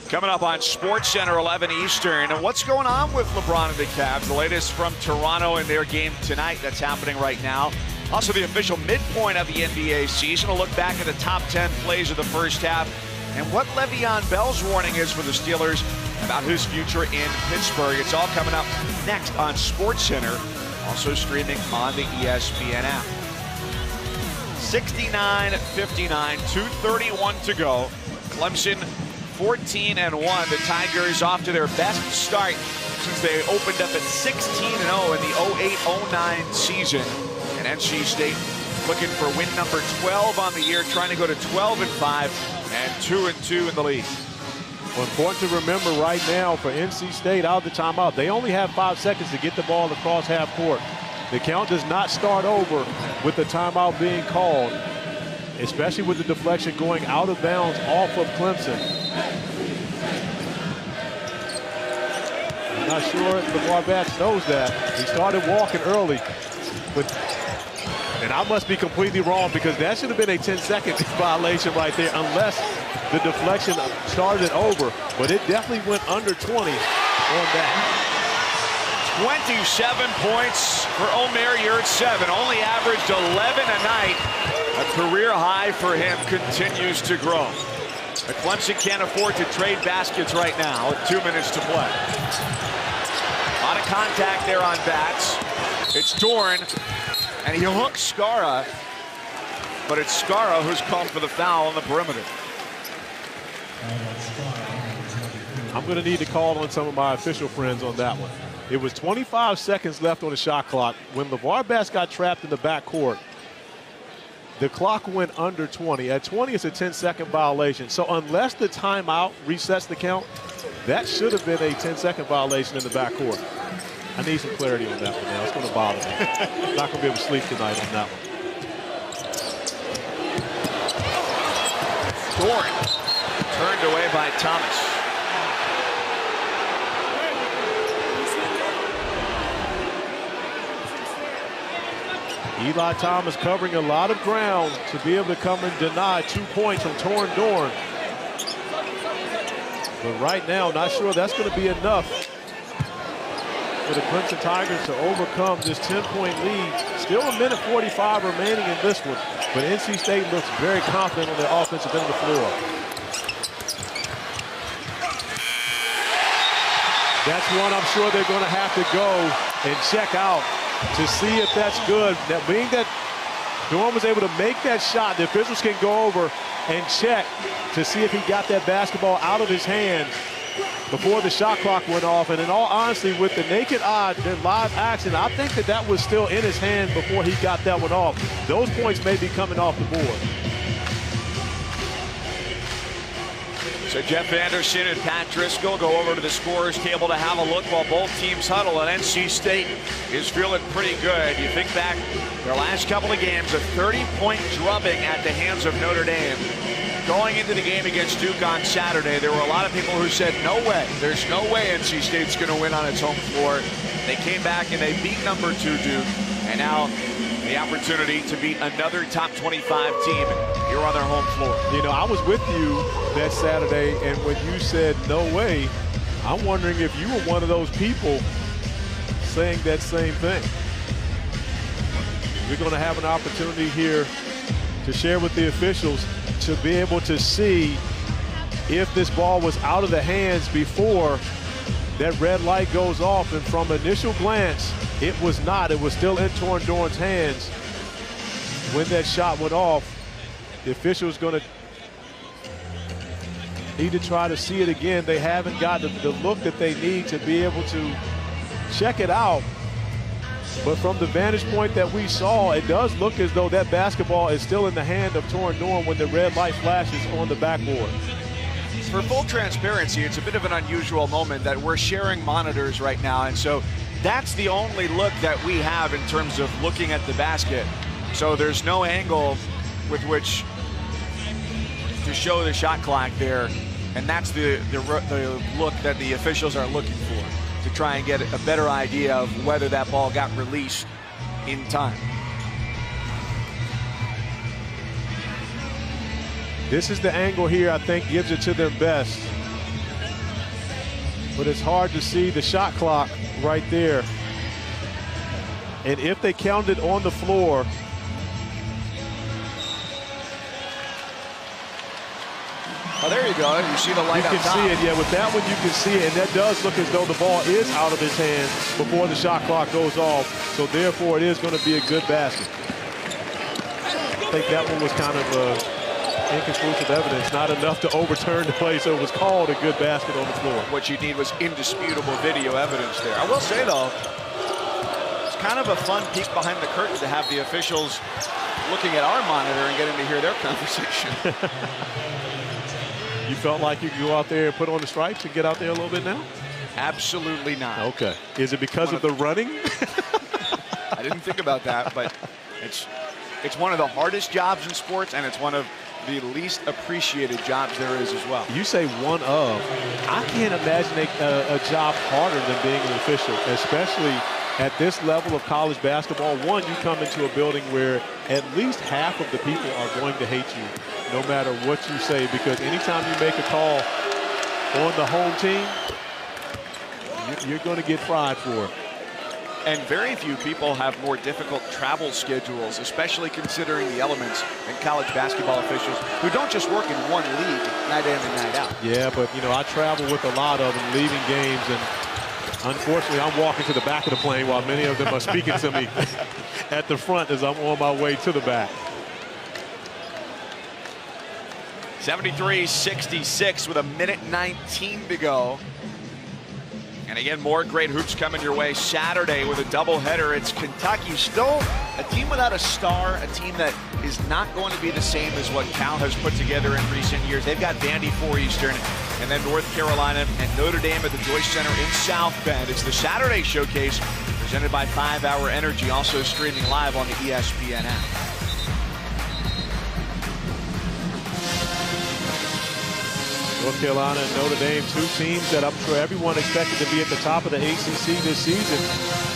Coming up on SportsCenter 11 Eastern. And what's going on with LeBron and the Cavs? The latest from Toronto in their game tonight that's happening right now. Also the official midpoint of the NBA season. A look back at the top 10 plays of the first half and what Le'Veon Bell's warning is for the Steelers about his future in Pittsburgh. It's all coming up next on SportsCenter, also streaming on the ESPN app. 69-59, 2:31 to go. Clemson 14-1. The Tigers off to their best start since they opened up at 16-0 in the 08-09 season. And NC State looking for win number 12 on the year, trying to go to 12-5 and 2-2 in the league. Well, important to remember right now for NC State out of the timeout, they only have 5 seconds to get the ball across half court. The count does not start over with the timeout being called, especially with the deflection going out of bounds off of Clemson. I'm not sure LeVar Batts knows that. He started walking early, and I must be completely wrong because that should have been a 10-second violation right there unless the deflection started it over. But it definitely went under 20 on that. 27 points for Omer Yurtseven. Only averaged 11 a night. A career high for him continues to grow. But Clemson can't afford to trade baskets right now with 2 minutes to play. A lot of contact there on Batts. It's Doran. And he hooks Skara, but it's Skara who's called for the foul on the perimeter. I'm going to need to call on some of my official friends on that one. It was 25 seconds left on the shot clock. When LeVar Batts got trapped in the backcourt, the clock went under 20. At 20, it's a 10-second violation. So unless the timeout resets the count, that should have been a 10-second violation in the backcourt. I need some clarity on that one now. It's going to bother me. I'm not going to be able to sleep tonight on that one. Doran turned away by Thomas. Eli Thomas covering a lot of ground to be able to come and deny 2 points from Torin Doran. But right now, not sure that's going to be enough for the Clemson Tigers to overcome this 10-point lead. Still a minute 45 remaining in this one, but NC State looks very confident on their offensive end of the floor. That's one I'm sure they're going to have to go and check out to see if that's good. Now, being that Doran was able to make that shot, the officials can go over and check to see if he got that basketball out of his hands. before the shot clock went off. And in all honesty, with the naked eye, the live action, I think that was still in his hand before he got that one off. Those points may be coming off the board. So Jeff Anderson and Pat Driscoll go over to the scorer's table to have a look while both teams huddle, and NC State is feeling pretty good. You think back their last couple of games, a 30-point drubbing at the hands of Notre Dame. Going into the game against Duke on Saturday, there were a lot of people who said, no way, there's no way NC State's going to win on its home floor. They came back and they beat number 2 Duke, and now the opportunity to beat another top 25 team here on their home floor. You know, I was with you that Saturday, and when you said no way, I'm wondering if you were one of those people saying that same thing. We're going to have an opportunity here to share with the officials to be able to see if this ball was out of the hands before that red light goes off. And from initial glance, it was not. It was still in Torn Dorn's hands when that shot went off. The official's going to need to try to see it again. They haven't got the look that they need to be able to check it out. But from the vantage point that we saw, it does look as though that basketball is still in the hand of Torn Dorn when the red light flashes on the backboard. For full transparency, it's a bit of an unusual moment that we're sharing monitors right now, and so that's the only look that we have in terms of looking at the basket. So there's no angle with which to show the shot clock there, and that's the look that the officials are looking for, to try and get a better idea of whether that ball got released in time. This is the angle here I think gives it to them best. But it's hard to see the shot clock right there. And if they counted on the floor, oh, there you go. You see the light up top. You can see it, yeah. With that one, you can see it. And that does look as though the ball is out of his hand before the shot clock goes off. So, therefore, it is going to be a good basket. I think that one was kind of inconclusive evidence, not enough to overturn the play, so it was called a good basket on the floor. What you need was indisputable video evidence there. I will say, though, it's kind of a fun peek behind the curtain to have the officials looking at our monitor and getting to hear their conversation. You felt like you could go out there and put on the stripes and get out there a little bit now? Absolutely not. Okay. Is it because of the running? I didn't think about that, but it's one of the hardest jobs in sports, and it's one of the least appreciated jobs there is as well. You say one of. I can't imagine a job harder than being an official, especially at this level of college basketball. One, you come into a building where at least half of the people are going to hate you, no matter what you say, because anytime you make a call on the home team, you're going to get fried for it. And very few people have more difficult travel schedules, especially considering the elements in college basketball officials who don't just work in one league night in and night out. Yeah, but, you know, I travel with a lot of them leaving games, and unfortunately, I'm walking to the back of the plane while many of them are speaking to me at the front as I'm on my way to the back. 73-66 with 1:19 to go. And again, more great hoops coming your way Saturday with a doubleheader. It's Kentucky, still a team without a star, a team that is not going to be the same as what Cal has put together in recent years. They've got Vandy 4 Eastern, and then North Carolina and Notre Dame at the Joyce Center in South Bend. It's the Saturday Showcase presented by 5 Hour Energy, also streaming live on the ESPN app. North Carolina and Notre Dame, two teams that I'm sure everyone expected to be at the top of the ACC this season.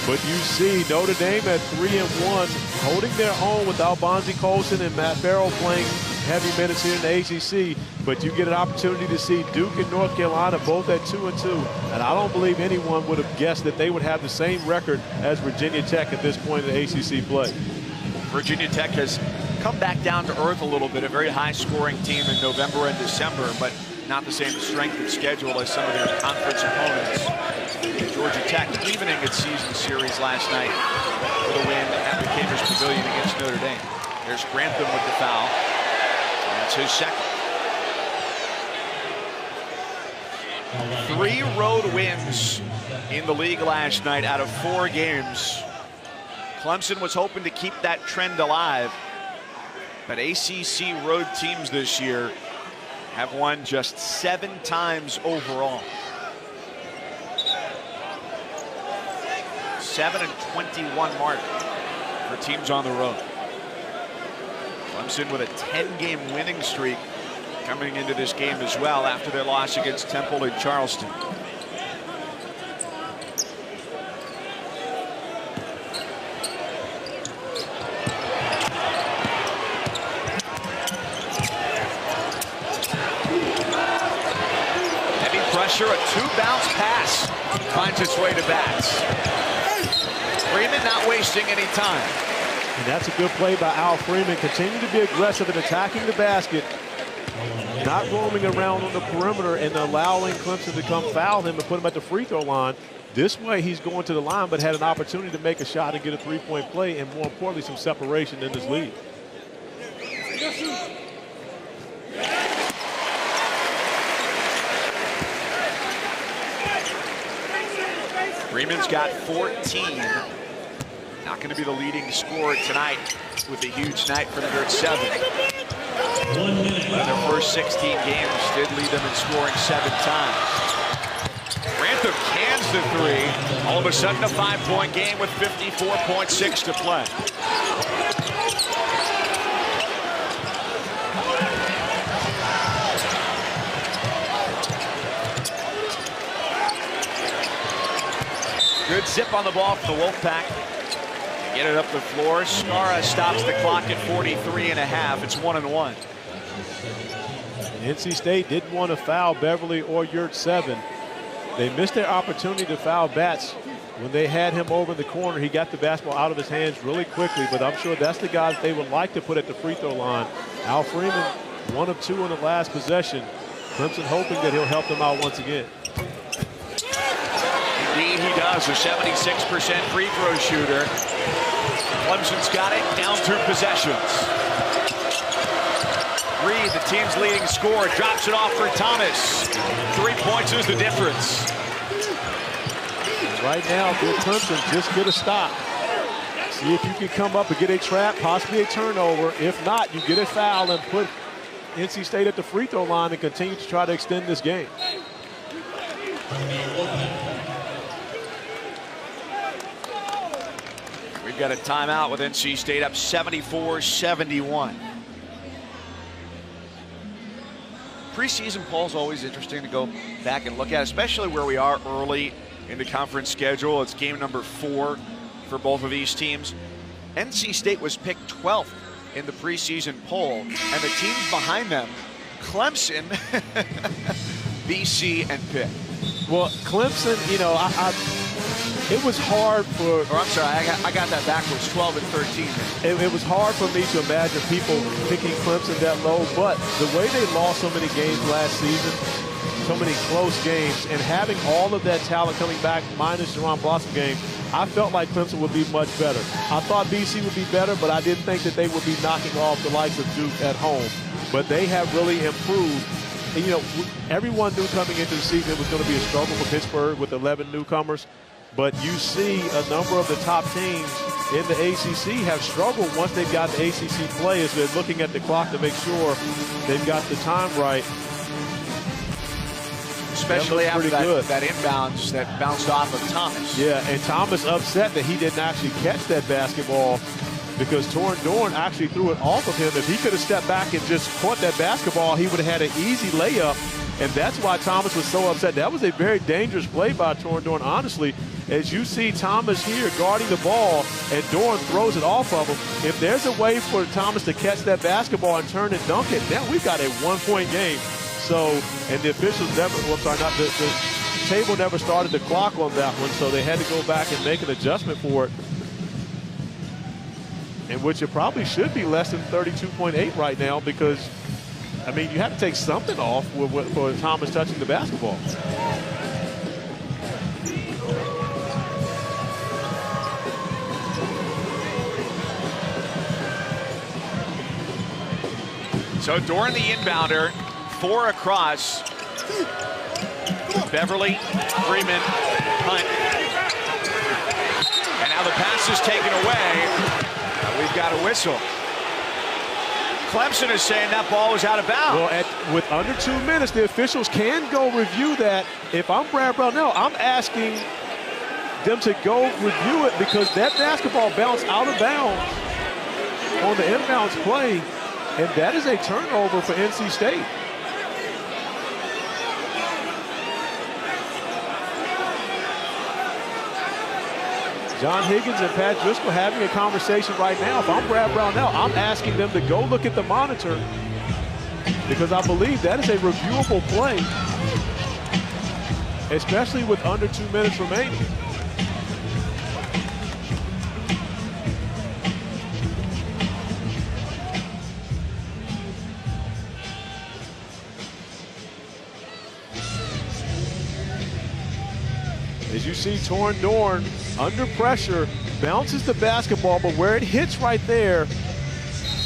But you see Notre Dame at 3-1, holding their own without Bonzie Colson and Matt Farrell playing heavy minutes here in the ACC. But you get an opportunity to see Duke and North Carolina both at 2-2. And I don't believe anyone would have guessed that they would have the same record as Virginia Tech at this point in the ACC play. Virginia Tech has come back down to earth a little bit, a very high-scoring team in November and December, but not the same strength of schedule as some of their conference opponents. Georgia Tech evening its season series last night with a win at the Cambridge Pavilion against Notre Dame. There's Grantham with the foul. That's his second. 3 road wins in the league last night out of 4 games. Clemson was hoping to keep that trend alive, but ACC road teams this year have won just 7 times overall. 7-21 mark for teams on the road. Clemson with a 10-game winning streak coming into this game as well after their loss against Temple in Charleston. Heavy pressure, a 2-bounce pass finds its way to bats. Freeman not wasting any time. And that's a good play by Al Freeman. Continue to be aggressive in attacking the basket, not roaming around on the perimeter and allowing Clemson to come foul him and put him at the free throw line. This way he's going to the line but had an opportunity to make a shot and get a 3-point play and, more importantly, some separation in this lead. Freeman's got 14. Not going to be the leading scorer tonight with a huge night for the Yurt 7. Their first 16 games did lead them in scoring 7 times. Grantham cans the 3. All of a sudden a 5-point game with 54.6 to play. Good zip on the ball from the Wolfpack. Get it up the floor. Skara stops the clock at 43.5. It's 1-1. NC State didn't want to foul Beverly or Yurt 7. They missed their opportunity to foul Batts when they had him over in the corner. He got the basketball out of his hands really quickly, but I'm sure that's the guy that they would like to put at the free throw line. Al Freeman, 1 of 2 in the last possession. Clemson hoping that he'll help them out once again. Indeed he does, a 76% free throw shooter. Clemson's got it, down 2 possessions. Reed, the team's leading scorer, drops it off for Thomas. 3 points is the difference. Right now, for Clemson, just get a stop. See if you can come up and get a trap, possibly a turnover. If not, you get a foul and put NC State at the free throw line and continue to try to extend this game. We've got a timeout with NC State up 74-71. Preseason poll's always interesting to go back and look at, especially where we are early in the conference schedule. It's game number 4 for both of these teams. NC State was picked 12th in the preseason poll, and the teams behind them, Clemson, BC, and Pitt. Well, Clemson, you know, it was hard for... Or I'm sorry, I got that backwards, 12 and 13. It was hard for me to imagine people picking Clemson that low, but the way they lost so many games last season, so many close games, and having all of that talent coming back, minus Jerron Blossom game, I felt like Clemson would be much better. I thought BC would be better, but I didn't think that they would be knocking off the likes of Duke at home. But they have really improved. And, you know, everyone knew coming into the season it was going to be a struggle for Pittsburgh with 11 newcomers. But you see a number of the top teams in the ACC have struggled once they've got the ACC play as they're looking at the clock to make sure they've got the time right. Especially after that inbounds that bounced off of Thomas. Yeah, and Thomas upset that he didn't actually catch that basketball because Torrin Dorn actually threw it off of him. If he could have stepped back and just caught that basketball, he would have had an easy layup. And that's why Thomas was so upset. That was a very dangerous play by Torrin Dorn, honestly. As you see Thomas here guarding the ball and Dorn throws it off of him. If there's a way for Thomas to catch that basketball and turn and dunk it, now we've got a 1-point game. So, and the officials never, well, I'm sorry, not the table never started the clock on that one, so they had to go back and make an adjustment for it. In which it probably should be less than 32.8 right now because, I mean, you have to take something off for Thomas touching the basketball. So Dorn the inbounder, 4 across. Beverly, Freeman, Hunt. And now the pass is taken away. We've got a whistle. Clemson is saying that ball was out of bounds. Well, with under 2 minutes, the officials can go review that. If I'm Brad Brownell, I'm asking them to go review it because that basketball bounced out of bounds on the inbounds play, and that is a turnover for NC State. John Higgins and Pat Driscoll having a conversation right now. If I'm Brad Brownell, I'm asking them to go look at the monitor because I believe that is a reviewable play, especially with under 2 minutes remaining. As you see, Torn Dorn under pressure, bounces the basketball, but where it hits right there,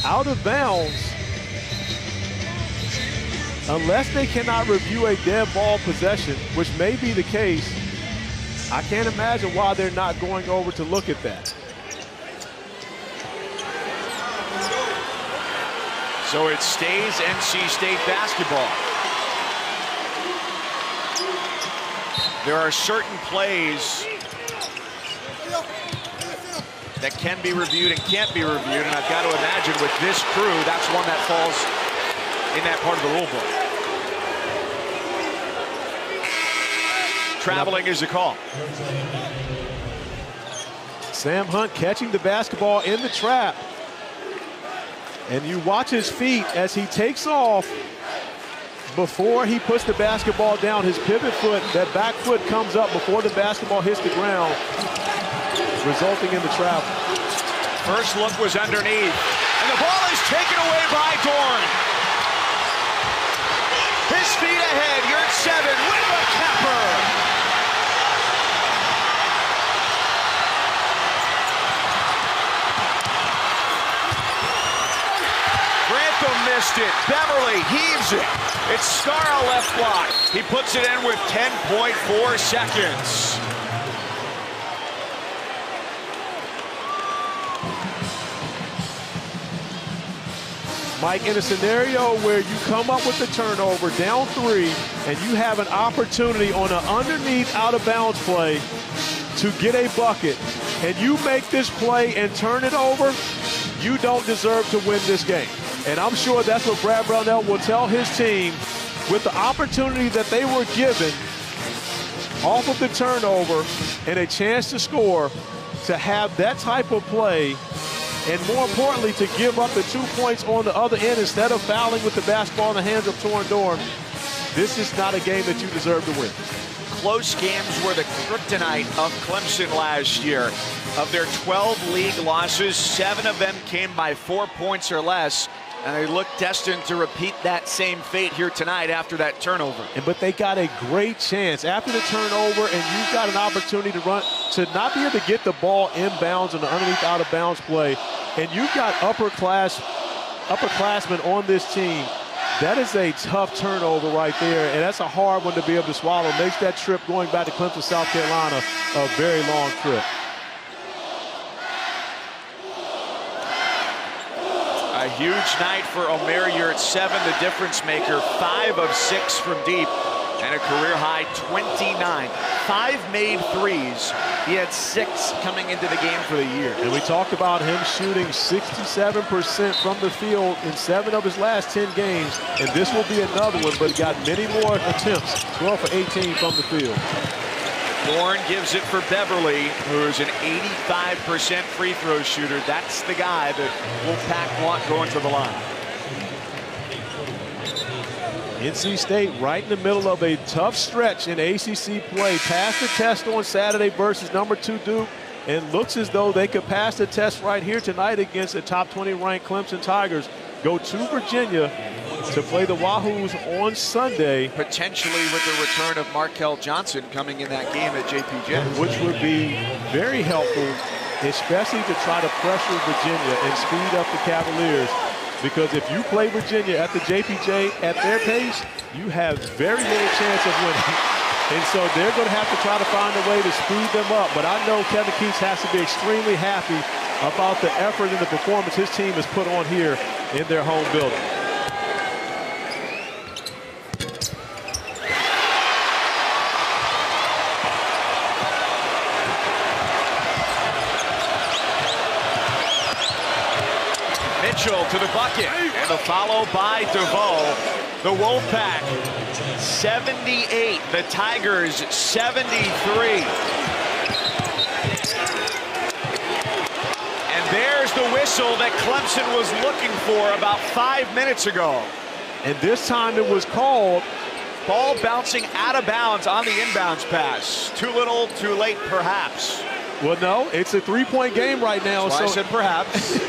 out of bounds, unless they cannot review a dead ball possession, which may be the case, I can't imagine why they're not going over to look at that. So it stays NC State basketball. There are certain plays that can be reviewed and can't be reviewed, and I've got to imagine with this crew, that's one that falls in that part of the rule book. Traveling is a call. Sam Hunt catching the basketball in the trap. And you watch his feet as he takes off. Before he puts the basketball down, his pivot foot, that back foot comes up before the basketball hits the ground, resulting in the travel. First look was underneath, and the ball is taken away by Dorn. His feet ahead, you're at 7 with the capper. Missed it. Beverly heaves it. It's Scarra left block. He puts it in with 10.4 seconds. Mike, in a scenario where you come up with the turnover down 3 and you have an opportunity on an underneath out of bounds play to get a bucket and you make this play and turn it over, you don't deserve to win this game. And I'm sure that's what Brad Brownell will tell his team with the opportunity that they were given off of the turnover and a chance to score, to have that type of play, and more importantly, to give up the 2 points on the other end instead of fouling with the basketball in the hands of Torn Dorn. This is not a game that you deserve to win. Close games were the kryptonite of Clemson last year. Of their 12 league losses, 7 of them came by 4 points or less. And they look destined to repeat that same fate here tonight after that turnover. But they got a great chance after the turnover, and you've got an opportunity to run, to not be able to get the ball inbounds on the underneath out of bounds play. And you've got upperclassmen on this team. That is a tough turnover right there, and that's a hard one to be able to swallow. Makes that trip going back to Clemson, South Carolina, a very long trip. A huge night for Omer. You're at 7, the difference maker, 5 of 6 from deep, and a career high 29. 5 made threes. He had 6 coming into the game for the year. And we talked about him shooting 67% from the field in 7 of his last 10 games, and this will be another one, but he got many more attempts, 12 for 18 from the field. Dorn gives it for Beverly, who's an 85% free throw shooter. That's the guy that Wolfpack want going to the line. NC State right in the middle of a tough stretch in ACC play. Passed the test on Saturday versus number 2 Duke, and looks as though they could pass the test right here tonight against the top 20 ranked Clemson Tigers. Go to Virginia to play the Wahoos on Sunday. Potentially with the return of Markel Johnson coming in that game at JPJ. Which would be very helpful, especially to try to pressure Virginia and speed up the Cavaliers. Because if you play Virginia at the JPJ at their pace, you have very little chance of winning. And so they're going to have to try to find a way to speed them up. But I know Kevin Keats has to be extremely happy about the effort and the performance his team has put on here in their home building. Mitchell to the bucket, and a follow by DeVoe. The Wolfpack 78, the Tigers 73. And there's the whistle that Clemson was looking for about 5 minutes ago. And this time it was called. Ball bouncing out of bounds on the inbounds pass. Too little, too late, perhaps. Well, no, it's a three-point game right now. That's why I said perhaps.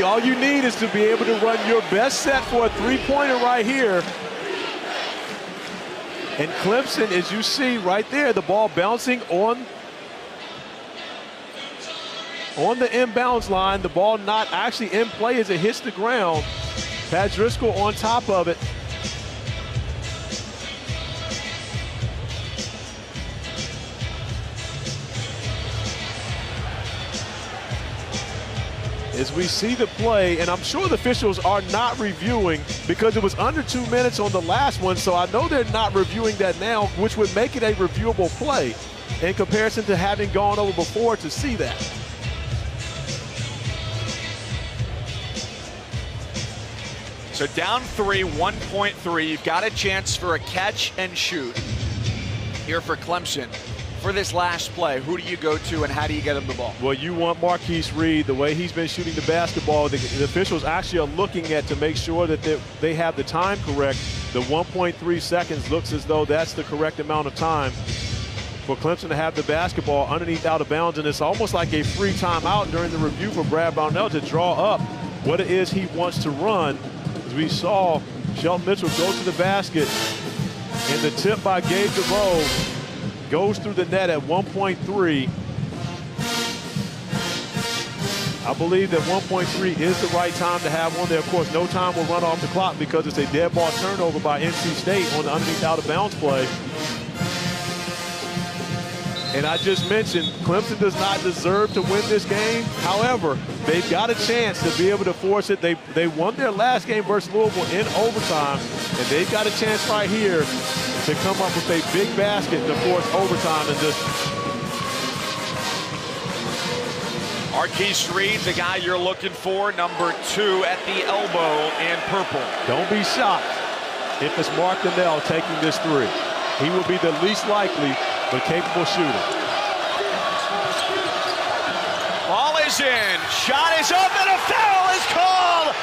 All you need is to be able to run your best set for a three-pointer right here. And Clemson, as you see right there, the ball bouncing on the inbounds line. The ball not actually in play as it hits the ground. Pat Driscoll on top of it. As we see the play, and I'm sure the officials are not reviewing because it was under 2 minutes on the last one, so I know they're not reviewing that now, which would make it a reviewable play in comparison to having gone over before to see that. So down 3, 1.3. You've got a chance for a catch and shoot here for Clemson. For this last play, who do you go to and how do you get him the ball? Well, you want Marquise Reed. The way he's been shooting the basketball, the officials actually are looking at to make sure that they have the time correct. The 1.3 seconds looks as though that's the correct amount of time for Clemson to have the basketball underneath out of bounds, and it's almost like a free timeout during the review for Brad Brownell to draw up what it is he wants to run. As we saw Shelton Mitchell go to the basket, and the tip by Gabe DeVoe goes through the net at 1.3. I believe that 1.3 is the right time to have on there. Of course, no time will run off the clock because it's a dead ball turnover by NC State on the underneath out of bounds play. And I just mentioned Clemson does not deserve to win this game. However, they've got a chance to be able to force it. They won their last game versus Louisville in overtime, and they've got a chance right here to come up with a big basket to force overtime and just. Marquise Reed, the guy you're looking for, number 2 at the elbow in purple. Don't be shocked if it's Mark Donnell taking this three. He will be the least likely but capable shooter. Ball is in, shot is up, and a foul is called.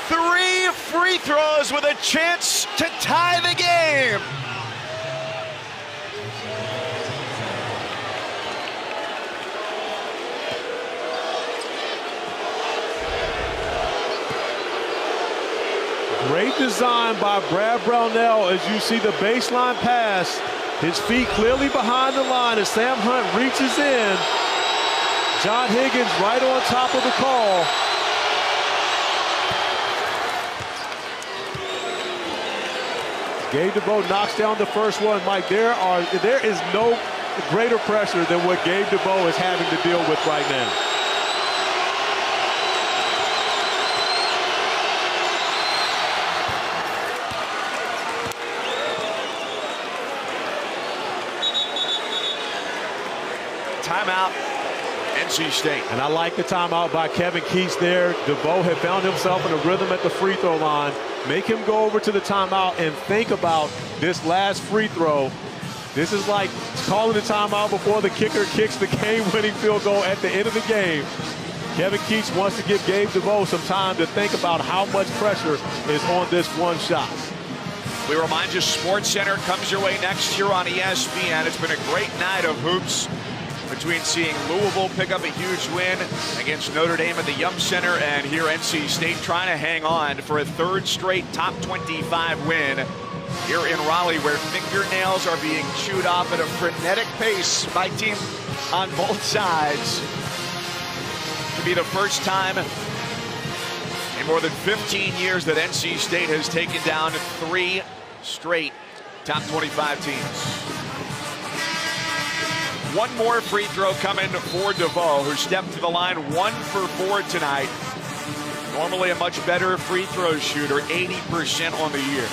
3 free throws with a chance to tie the game. Great design by Brad Brownell as you see the baseline pass. His feet clearly behind the line as Sam Hunt reaches in. John Higgins right on top of the call. Gabe DeVoe knocks down the first one. Mike, there is no greater pressure than what Gabe DeVoe is having to deal with right now. Timeout, NC State. And I like the timeout by Kevin Keats there. DeVoe had found himself in a rhythm at the free throw line. Make him go over to the timeout and think about this last free throw. This is like calling the timeout before the kicker kicks the game-winning field goal at the end of the game. Kevin Keats wants to give Gabe DeVoe some time to think about how much pressure is on this one shot. We remind you, SportsCenter comes your way next here on ESPN. It's been a great night of hoops between seeing Louisville pick up a huge win against Notre Dame at the Yum Center, and here NC State trying to hang on for a 3rd straight top 25 win here in Raleigh, where fingernails are being chewed off at a frenetic pace by teams on both sides. To be the first time in more than 15 years that NC State has taken down 3 straight top 25 teams. One more free throw coming for DeVoe, who stepped to the line 1 for 4 tonight. Normally a much better free throw shooter, 80% on the year.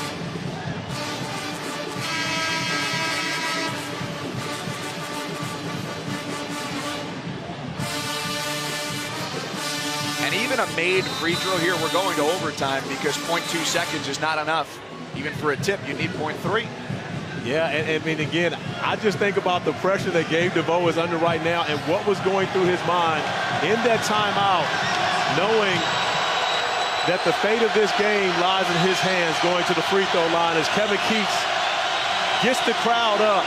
And even a made free throw here, we're going to overtime because 0.2 seconds is not enough. Even for a tip, you need 0.3. Yeah, and I mean, again, I just think about the pressure that Gabe DeVoe is under right now and what was going through his mind in that timeout, knowing that the fate of this game lies in his hands going to the free throw line as Kevin Keats gets the crowd up.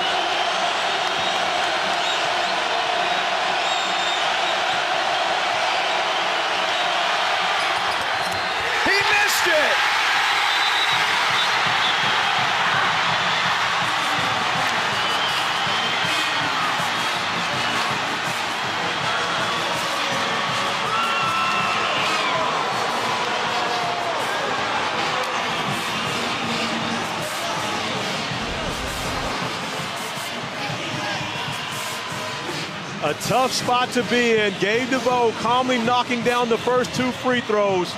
He missed it! A tough spot to be in. Gabe DeVoe calmly knocking down the first 2 free throws,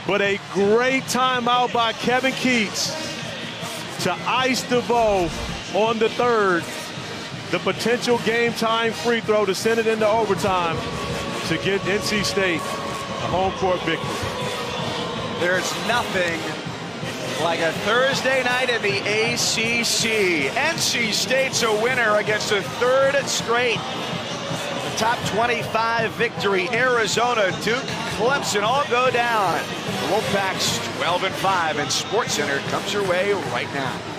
but a great timeout by Kevin Keats to ice DeVoe on the 3rd. The potential game-time free throw to send it into overtime to get NC State a home court victory. There's nothing like a Thursday night in the ACC. NC State's a winner against a 3rd straight top 25 victory. Arizona, Duke, Clemson all go down. The Wolfpack's 12-5, and SportsCenter comes your way right now.